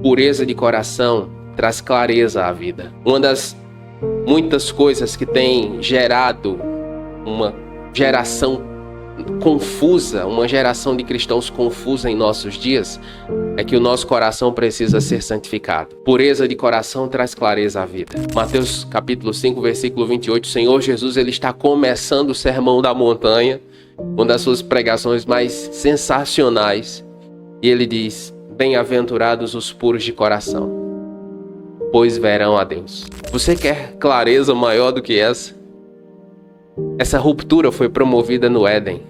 Pureza de coração traz clareza à vida. Uma das muitas coisas que tem gerado uma geração confusa, uma geração de cristãos confusa em nossos dias, é que o nosso coração precisa ser santificado. Pureza de coração traz clareza à vida. Mateus capítulo 5, versículo 28, o Senhor Jesus, ele está começando o Sermão da Montanha, uma das suas pregações mais sensacionais, e ele diz: bem-aventurados os puros de coração, pois verão a Deus. Você quer clareza maior do que essa? Essa ruptura foi promovida no Éden.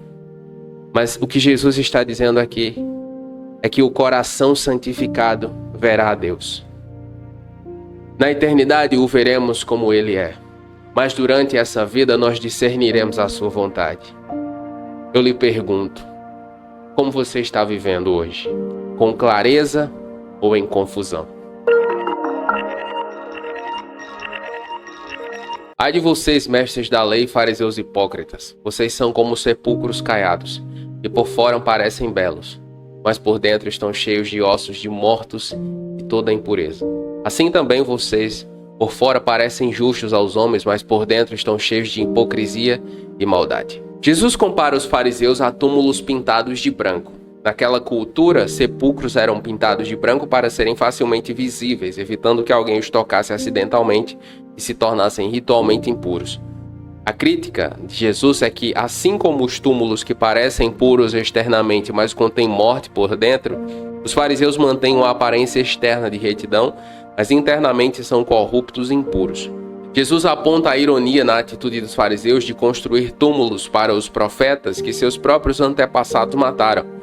Mas o que Jesus está dizendo aqui é que o coração santificado verá a Deus. Na eternidade o veremos como Ele é. Mas durante essa vida nós discerniremos a sua vontade. Eu lhe pergunto, como você está vivendo hoje? Com clareza ou em confusão? Ai de vocês, mestres da lei, fariseus hipócritas, vocês são como sepulcros caiados, que por fora parecem belos, mas por dentro estão cheios de ossos de mortos e toda impureza. Assim também vocês, por fora parecem justos aos homens, mas por dentro estão cheios de hipocrisia e maldade. Jesus compara os fariseus a túmulos pintados de branco. Naquela cultura, sepulcros eram pintados de branco para serem facilmente visíveis, evitando que alguém os tocasse acidentalmente e se tornassem ritualmente impuros. A crítica de Jesus é que, assim como os túmulos que parecem puros externamente, mas contêm morte por dentro, os fariseus mantêm uma aparência externa de retidão, mas internamente são corruptos e impuros. Jesus aponta a ironia na atitude dos fariseus de construir túmulos para os profetas que seus próprios antepassados mataram.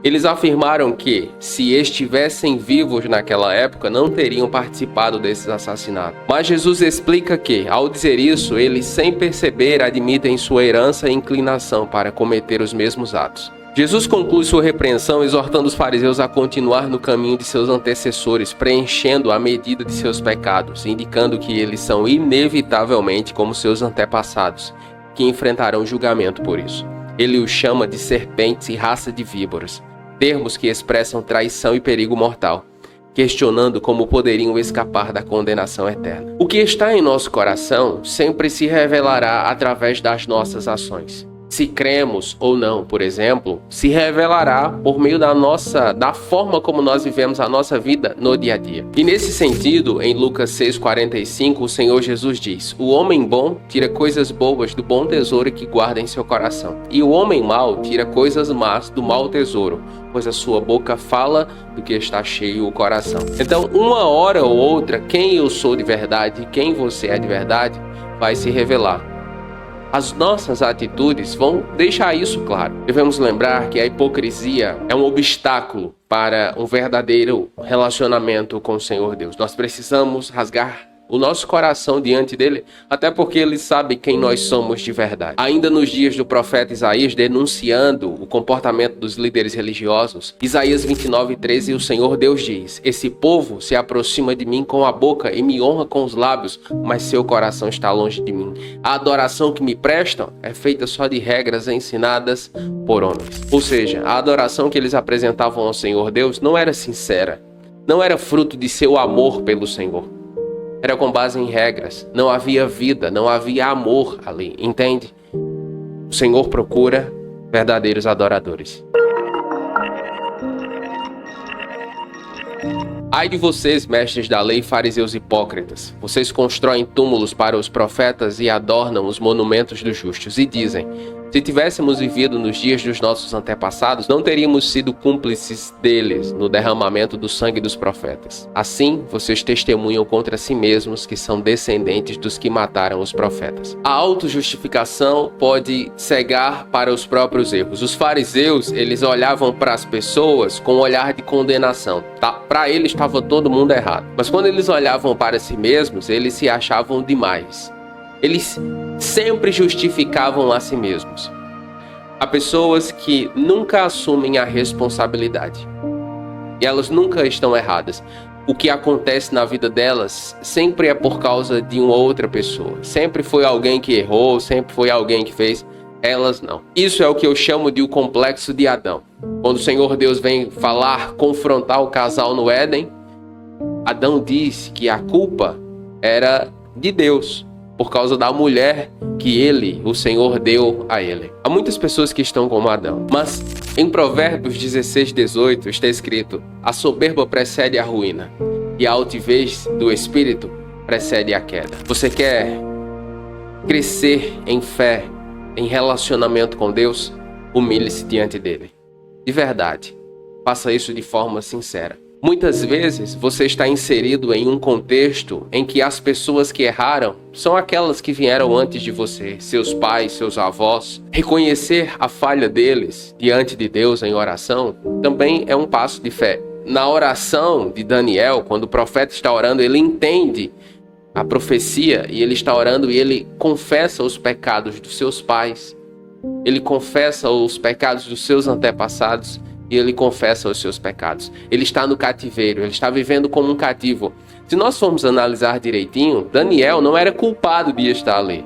Eles afirmaram que, se estivessem vivos naquela época, não teriam participado desses assassinatos. Mas Jesus explica que, ao dizer isso, eles, sem perceber, admitem sua herança e inclinação para cometer os mesmos atos. Jesus conclui sua repreensão exortando os fariseus a continuar no caminho de seus antecessores, preenchendo a medida de seus pecados, indicando que eles são inevitavelmente como seus antepassados, que enfrentarão julgamento por isso. Ele os chama de serpentes e raça de víboras, termos que expressam traição e perigo mortal, questionando como poderiam escapar da condenação eterna. O que está em nosso coração sempre se revelará através das nossas ações. Se cremos ou não, por exemplo, se revelará por meio da forma como nós vivemos a nossa vida no dia a dia. E nesse sentido, em Lucas 6,45, o Senhor Jesus diz: o homem bom tira coisas boas do bom tesouro que guarda em seu coração, e o homem mau tira coisas más do mau tesouro, pois a sua boca fala do que está cheio o coração. Então, uma hora ou outra, quem eu sou de verdade e quem você é de verdade vai se revelar. As nossas atitudes vão deixar isso claro. Devemos lembrar que a hipocrisia é um obstáculo para um verdadeiro relacionamento com o Senhor Deus. Nós precisamos rasgar o nosso coração diante dele, até porque ele sabe quem nós somos de verdade. Ainda nos dias do profeta Isaías, denunciando o comportamento dos líderes religiosos, Isaías 29:13, o Senhor Deus diz: esse povo se aproxima de mim com a boca e me honra com os lábios, mas seu coração está longe de mim. A adoração que me prestam é feita só de regras ensinadas por homens. Ou seja, a adoração que eles apresentavam ao Senhor Deus não era sincera, não era fruto de seu amor pelo Senhor. Era com base em regras, não havia vida, não havia amor ali, entende? O Senhor procura verdadeiros adoradores. Ai de vocês, mestres da lei, fariseus hipócritas, vocês constroem túmulos para os profetas e adornam os monumentos dos justos, e dizem: se tivéssemos vivido nos dias dos nossos antepassados, não teríamos sido cúmplices deles no derramamento do sangue dos profetas. Assim, vocês testemunham contra si mesmos que são descendentes dos que mataram os profetas. A autojustificação pode cegar para os próprios erros. Os fariseus, eles olhavam para as pessoas com um olhar de condenação. Para eles estava todo mundo errado. Mas quando eles olhavam para si mesmos, eles se achavam demais. Eles sempre justificavam a si mesmos. Há pessoas que nunca assumem a responsabilidade. E elas nunca estão erradas. O que acontece na vida delas sempre é por causa de uma outra pessoa. Sempre foi alguém que errou, sempre foi alguém que fez. Elas não. Isso é o que eu chamo de o complexo de Adão. Quando o Senhor Deus vem confrontar o casal no Éden, Adão disse que a culpa era de Deus, por causa da mulher que o Senhor, deu a ele. Há muitas pessoas que estão como Adão. Mas em Provérbios 16:18 está escrito: a soberba precede a ruína, e a altivez do espírito precede a queda. Você quer crescer em fé, em relacionamento com Deus? Humilhe-se diante dele. De verdade. Faça isso de forma sincera. Muitas vezes você está inserido em um contexto em que as pessoas que erraram são aquelas que vieram antes de você, seus pais, seus avós. Reconhecer a falha deles diante de Deus em oração também é um passo de fé. Na oração de Daniel, quando o profeta está orando, ele entende a profecia e ele está orando e ele confessa os pecados dos seus pais. Ele confessa os pecados dos seus antepassados e ele confessa os seus pecados. Ele está no cativeiro, ele está vivendo como um cativo. Se nós formos analisar direitinho, Daniel não era culpado de estar ali.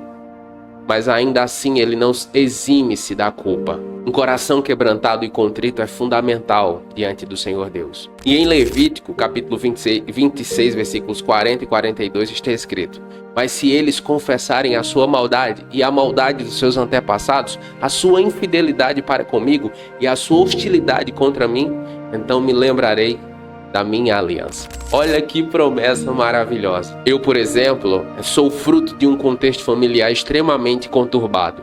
Mas ainda assim ele não exime-se da culpa. Um coração quebrantado e contrito é fundamental diante do Senhor Deus. E em Levítico, capítulo 26, versículos 40 e 42, está escrito: mas se eles confessarem a sua maldade e a maldade dos seus antepassados, a sua infidelidade para comigo e a sua hostilidade contra mim, então me lembrarei da minha aliança. Olha que promessa maravilhosa. Eu, por exemplo, sou fruto de um contexto familiar extremamente conturbado.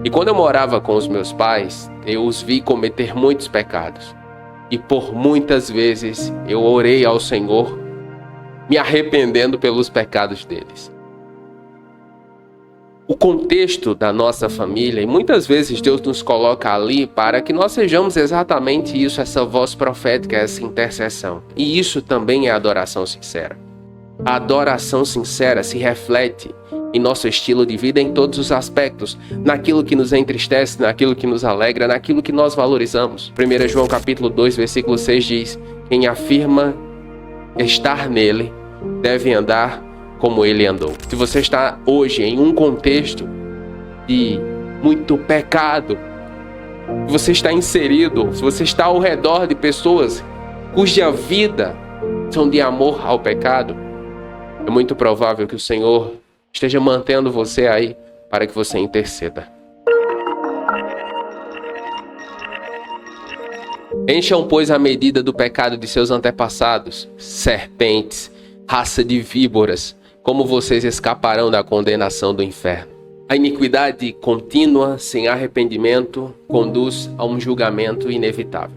E quando eu morava com os meus pais, eu os vi cometer muitos pecados. E por muitas vezes eu orei ao Senhor, me arrependendo pelos pecados deles. O contexto da nossa família, e muitas vezes Deus nos coloca ali para que nós sejamos exatamente isso, essa voz profética, essa intercessão. E isso também é adoração sincera. A adoração sincera se reflete em nosso estilo de vida em todos os aspectos, naquilo que nos entristece, naquilo que nos alegra, naquilo que nós valorizamos. 1 João capítulo 2, versículo 6 diz: quem afirma estar nele deve andar como ele andou. Se você está hoje em um contexto de muito pecado, se você está inserido, se você está ao redor de pessoas cuja vida são de amor ao pecado, é muito provável que o Senhor esteja mantendo você aí para que você interceda. Encham, pois, a medida do pecado de seus antepassados, serpentes, raça de víboras, como vocês escaparão da condenação do inferno. A iniquidade contínua, sem arrependimento, conduz a um julgamento inevitável.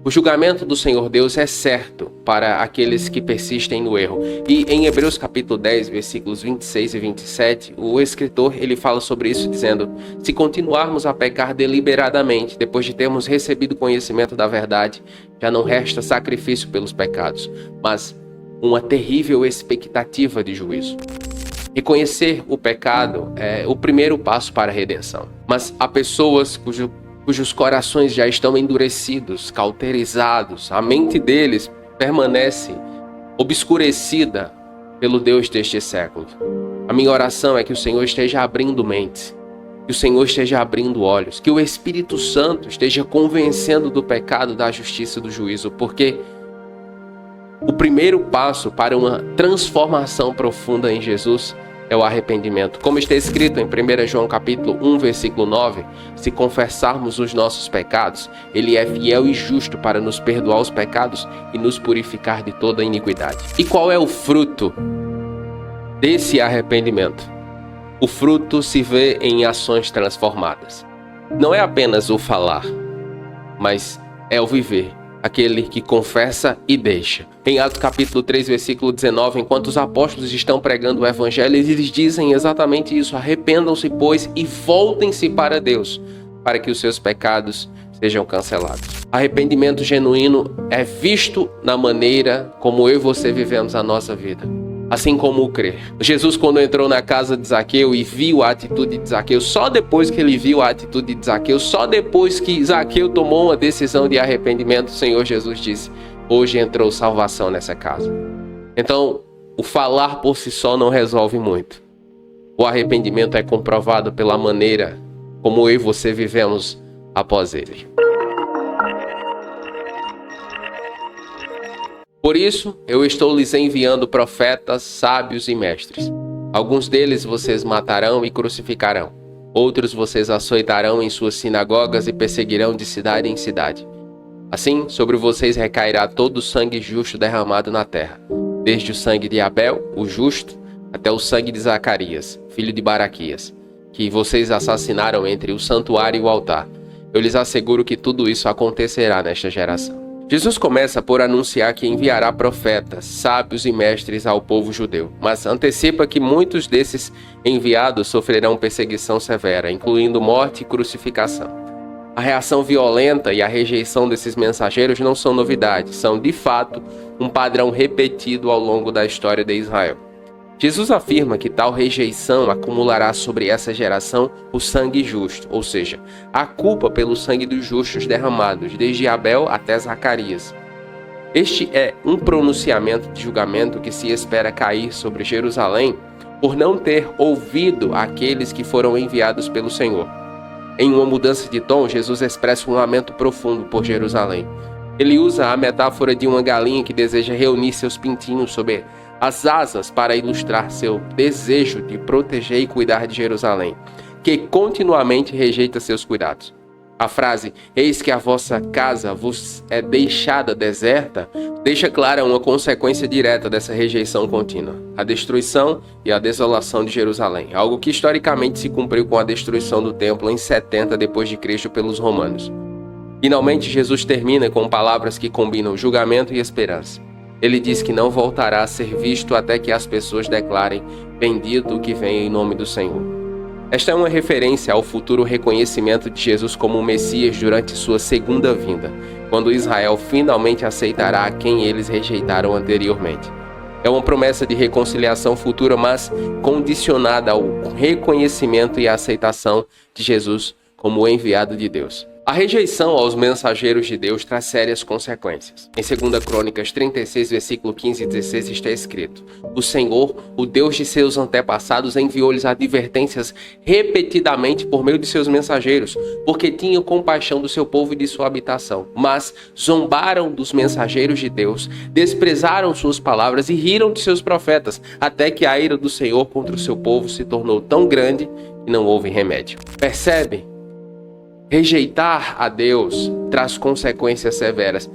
O julgamento do Senhor Deus é certo para aqueles que persistem no erro. E em Hebreus capítulo 10, versículos 26 e 27, o escritor ele fala sobre isso dizendo: se continuarmos a pecar deliberadamente, depois de termos recebido conhecimento da verdade, já não resta sacrifício pelos pecados, mas uma terrível expectativa de juízo. Reconhecer o pecado é o primeiro passo para a redenção. Mas há pessoas cujos corações já estão endurecidos, cauterizados. A mente deles permanece obscurecida pelo Deus deste século. A minha oração é que o Senhor esteja abrindo mentes, que o Senhor esteja abrindo olhos, que o Espírito Santo esteja convencendo do pecado, da justiça e do juízo, porque o primeiro passo para uma transformação profunda em Jesus é o arrependimento. Como está escrito em 1 João capítulo 1, versículo 9, se confessarmos os nossos pecados, Ele é fiel e justo para nos perdoar os pecados e nos purificar de toda iniquidade. E qual é o fruto desse arrependimento? O fruto se vê em ações transformadas. Não é apenas o falar, mas é o viver. Aquele que confessa e deixa. Em Atos capítulo 3, versículo 19, enquanto os apóstolos estão pregando o evangelho, eles dizem exatamente isso: arrependam-se, pois, e voltem-se para Deus, para que os seus pecados sejam cancelados. Arrependimento genuíno é visto na maneira como eu e você vivemos a nossa vida, assim como o crer. Jesus, quando entrou na casa de Zaqueu e viu a atitude de Zaqueu, só depois que ele viu a atitude de Zaqueu, só depois que Zaqueu tomou uma decisão de arrependimento, o Senhor Jesus disse: hoje entrou salvação nessa casa. Então, o falar por si só não resolve muito. O arrependimento é comprovado pela maneira como eu e você vivemos após ele. Por isso, eu estou lhes enviando profetas, sábios e mestres. Alguns deles vocês matarão e crucificarão. Outros vocês açoitarão em suas sinagogas e perseguirão de cidade em cidade. Assim, sobre vocês recairá todo o sangue justo derramado na terra, desde o sangue de Abel, o justo, até o sangue de Zacarias, filho de Baraquias, que vocês assassinaram entre o santuário e o altar. Eu lhes asseguro que tudo isso acontecerá nesta geração. Jesus começa por anunciar que enviará profetas, sábios e mestres ao povo judeu, mas antecipa que muitos desses enviados sofrerão perseguição severa, incluindo morte e crucificação. A reação violenta e a rejeição desses mensageiros não são novidades, são de fato um padrão repetido ao longo da história de Israel. Jesus afirma que tal rejeição acumulará sobre essa geração o sangue justo, ou seja, a culpa pelo sangue dos justos derramados, desde Abel até Zacarias. Este é um pronunciamento de julgamento que se espera cair sobre Jerusalém por não ter ouvido aqueles que foram enviados pelo Senhor. Em uma mudança de tom, Jesus expressa um lamento profundo por Jerusalém. Ele usa a metáfora de uma galinha que deseja reunir seus pintinhos sob as asas para ilustrar seu desejo de proteger e cuidar de Jerusalém, que continuamente rejeita seus cuidados. A frase, eis que a vossa casa vos é deixada deserta, deixa clara uma consequência direta dessa rejeição contínua, a destruição e a desolação de Jerusalém, algo que historicamente se cumpriu com a destruição do templo em 70 d.C. pelos romanos. Finalmente, Jesus termina com palavras que combinam julgamento e esperança. Ele diz que não voltará a ser visto até que as pessoas declarem, bendito o que vem em nome do Senhor. Esta é uma referência ao futuro reconhecimento de Jesus como o Messias durante sua segunda vinda, quando Israel finalmente aceitará a quem eles rejeitaram anteriormente. É uma promessa de reconciliação futura, mas condicionada ao reconhecimento e aceitação de Jesus como o enviado de Deus. A rejeição aos mensageiros de Deus traz sérias consequências. Em 2 Crônicas 36, versículo 15 e 16 está escrito: O Senhor, o Deus de seus antepassados, enviou-lhes advertências repetidamente por meio de seus mensageiros, porque tinham compaixão do seu povo e de sua habitação. Mas zombaram dos mensageiros de Deus, desprezaram suas palavras e riram de seus profetas, até que a ira do Senhor contra o seu povo se tornou tão grande que não houve remédio. Percebe? Rejeitar a Deus traz consequências severas.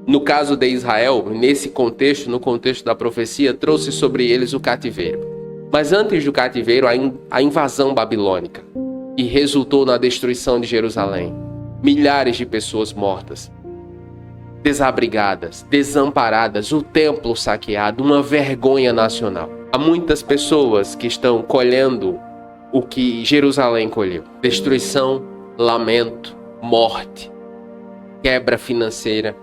No caso de Israel, nesse contexto, no contexto da profecia, trouxe sobre eles o cativeiro. Mas antes do cativeiro, a invasão babilônica, e resultou na destruição de Jerusalém. Milhares de pessoas mortas, desabrigadas, desamparadas, o templo saqueado, uma vergonha nacional. Há muitas pessoas que estão colhendo o que Jerusalém colheu: destruição, lamento, morte, quebra financeira,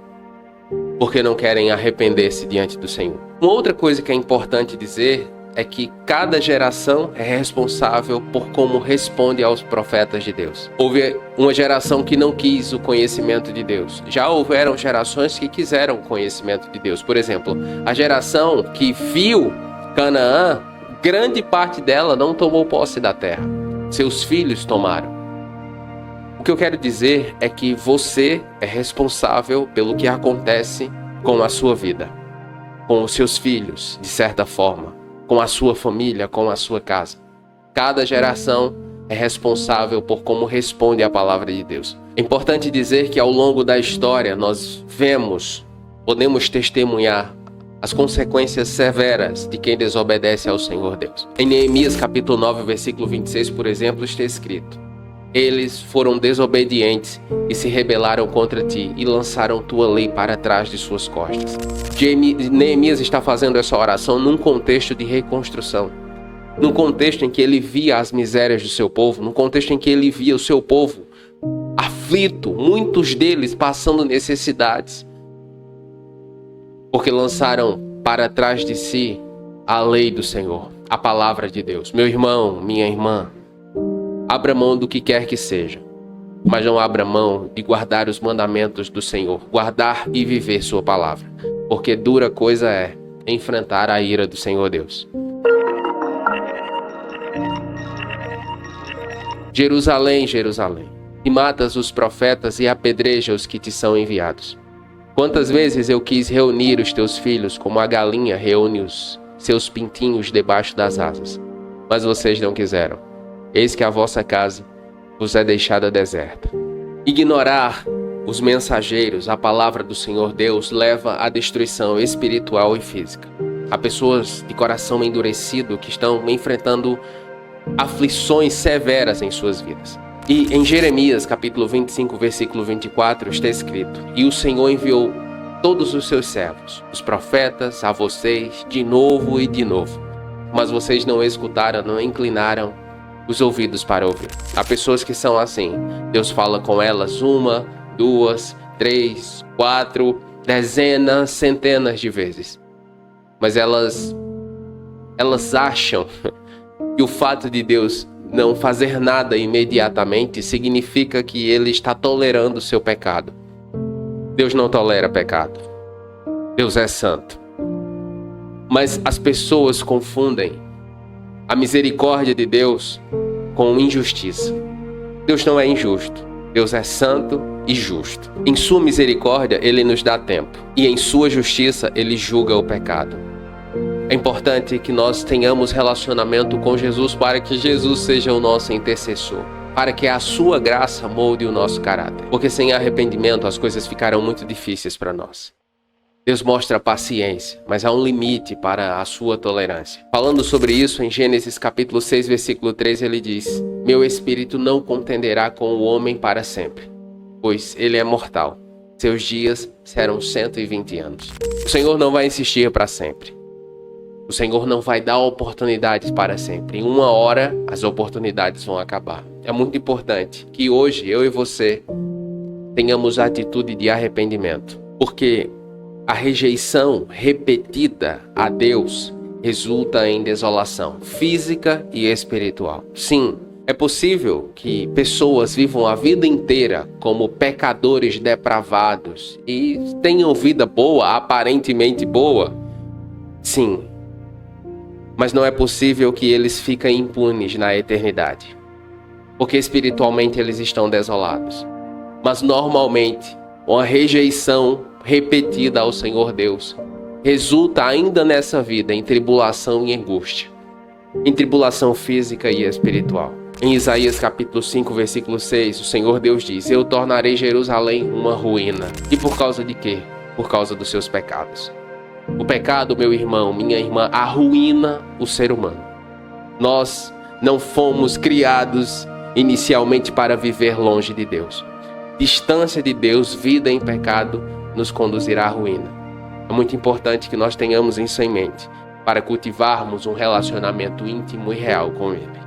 porque não querem arrepender-se diante do Senhor. Uma outra coisa que é importante dizer é que cada geração é responsável por como responde aos profetas de Deus. Houve uma geração que não quis o conhecimento de Deus. Já houveram gerações que quiseram o conhecimento de Deus. Por exemplo, a geração que viu Canaã, grande parte dela não tomou posse da terra. Seus filhos tomaram. O que eu quero dizer é que você é responsável pelo que acontece com a sua vida, com os seus filhos, de certa forma, com a sua família, com a sua casa. Cada geração é responsável por como responde à palavra de Deus. É importante dizer que ao longo da história nós podemos testemunhar as consequências severas de quem desobedece ao Senhor Deus. Em Neemias capítulo 9, versículo 26, por exemplo, está escrito: eles foram desobedientes e se rebelaram contra ti e lançaram tua lei para trás de suas costas. Neemias está fazendo essa oração num contexto de reconstrução, num contexto em que ele via as misérias do seu povo, num contexto em que ele via o seu povo aflito, muitos deles passando necessidades, porque lançaram para trás de si a lei do Senhor, a palavra de Deus. Meu irmão, minha irmã, abra mão do que quer que seja, mas não abra mão de guardar os mandamentos do Senhor, guardar e viver sua palavra, porque dura coisa é enfrentar a ira do Senhor Deus. Jerusalém, Jerusalém, que matas os profetas e apedreja os que te são enviados. Quantas vezes eu quis reunir os teus filhos como a galinha reúne os seus pintinhos debaixo das asas, mas vocês não quiseram. Eis que a vossa casa vos é deixada deserta. Ignorar os mensageiros, a palavra do Senhor Deus, leva à destruição espiritual e física. Há pessoas de coração endurecido que estão enfrentando aflições severas em suas vidas. E em Jeremias, capítulo 25, versículo 24, está escrito: E o Senhor enviou todos os seus servos, os profetas, a vocês, de novo e de novo. Mas vocês não escutaram, não inclinaram os ouvidos para ouvir. Há pessoas que são assim. Deus fala com elas 1, 2, 3, 4, dezenas, centenas de vezes. Mas elas acham que o fato de Deus não fazer nada imediatamente significa que Ele está tolerando o seu pecado. Deus não tolera pecado. Deus é santo. Mas as pessoas confundem a misericórdia de Deus com injustiça. Deus não é injusto. Deus é santo e justo. Em sua misericórdia, Ele nos dá tempo. E em sua justiça, Ele julga o pecado. É importante que nós tenhamos relacionamento com Jesus para que Jesus seja o nosso intercessor. Para que a sua graça molde o nosso caráter. Porque sem arrependimento, as coisas ficarão muito difíceis para nós. Deus mostra paciência, mas há um limite para a sua tolerância. Falando sobre isso, em Gênesis capítulo 6, versículo 3, ele diz: Meu espírito não contenderá com o homem para sempre, pois ele é mortal. Seus dias serão 120 anos. O Senhor não vai insistir para sempre. O Senhor não vai dar oportunidades para sempre. Em uma hora, as oportunidades vão acabar. É muito importante que hoje, eu e você, tenhamos a atitude de arrependimento. Porque a rejeição repetida a Deus resulta em desolação física e espiritual. Sim, é possível que pessoas vivam a vida inteira como pecadores depravados e tenham vida boa, aparentemente boa. Sim, mas não é possível que eles fiquem impunes na eternidade, porque espiritualmente eles estão desolados. Mas normalmente, uma rejeição repetida ao Senhor Deus resulta ainda nessa vida em tribulação e angústia, em tribulação física e espiritual. Em Isaías capítulo 5, versículo 6, o Senhor Deus diz: Eu tornarei Jerusalém uma ruína. E por causa de quê? Por causa dos seus pecados. O pecado, meu irmão, minha irmã, arruína o ser humano. Nós não fomos criados inicialmente para viver longe de Deus. Distância de Deus, vida em pecado, nos conduzirá à ruína. É muito importante que nós tenhamos isso em mente para cultivarmos um relacionamento íntimo e real com Ele.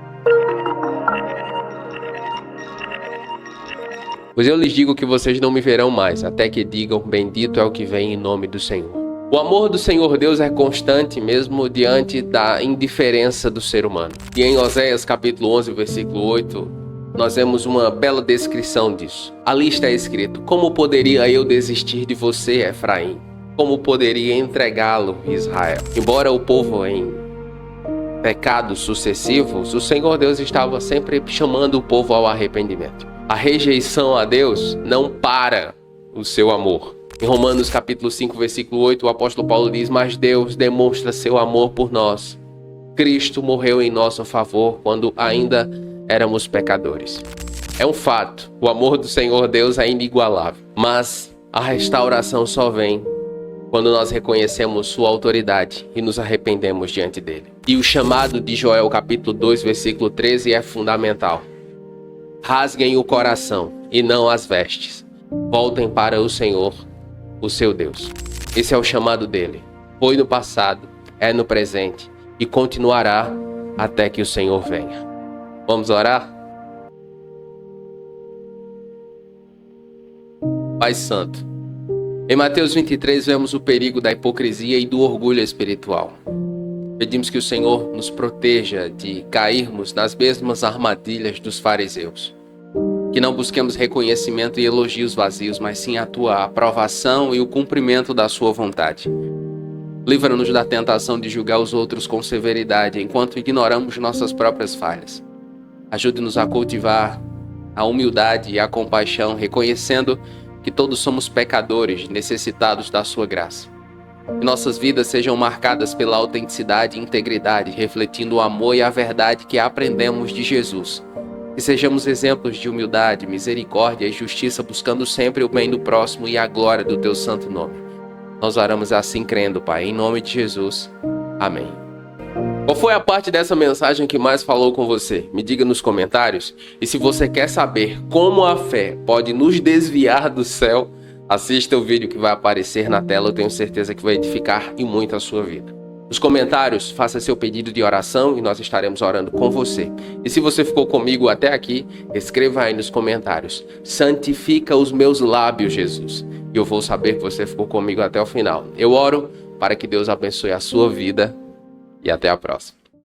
Pois eu lhes digo que vocês não me verão mais, até que digam: Bendito é o que vem em nome do Senhor. O amor do Senhor Deus é constante mesmo diante da indiferença do ser humano. E em Oséias capítulo 11, versículo 8, nós vemos uma bela descrição disso. Ali está escrito: Como poderia eu desistir de você, Efraim? Como poderia entregá-lo, Israel? Embora o povo em pecados sucessivos, o Senhor Deus estava sempre chamando o povo ao arrependimento. A rejeição a Deus não para o seu amor. Em Romanos capítulo 5, versículo 8, o apóstolo Paulo diz: Mas Deus demonstra seu amor por nós. Cristo morreu em nosso favor quando ainda éramos pecadores. É um fato, o amor do Senhor Deus é inigualável. Mas a restauração só vem quando nós reconhecemos sua autoridade e nos arrependemos diante dele. E o chamado de Joel capítulo 2, versículo 13 é fundamental. Rasguem o coração e não as vestes. Voltem para o Senhor, o seu Deus. Esse é o chamado dele. Foi no passado, é no presente e continuará até que o Senhor venha. Vamos orar? Pai Santo, em Mateus 23 vemos o perigo da hipocrisia e do orgulho espiritual. Pedimos que o Senhor nos proteja de cairmos nas mesmas armadilhas dos fariseus. Que não busquemos reconhecimento e elogios vazios, mas sim a tua aprovação e o cumprimento da sua vontade. Livra-nos da tentação de julgar os outros com severidade, enquanto ignoramos nossas próprias falhas. Ajude-nos a cultivar a humildade e a compaixão, reconhecendo que todos somos pecadores, necessitados da sua graça. Que nossas vidas sejam marcadas pela autenticidade e integridade, refletindo o amor e a verdade que aprendemos de Jesus. Que sejamos exemplos de humildade, misericórdia e justiça, buscando sempre o bem do próximo e a glória do teu santo nome. Nós oramos assim crendo, Pai, em nome de Jesus. Amém. Qual foi a parte dessa mensagem que mais falou com você? Me diga nos comentários. E se você quer saber como a fé pode nos desviar do céu, assista o vídeo que vai aparecer na tela. Eu tenho certeza que vai edificar e muito a sua vida. Nos comentários, faça seu pedido de oração e nós estaremos orando com você. E se você ficou comigo até aqui, escreva aí nos comentários: santifica os meus lábios, Jesus. E eu vou saber que você ficou comigo até o final. Eu oro para que Deus abençoe a sua vida e até a próxima.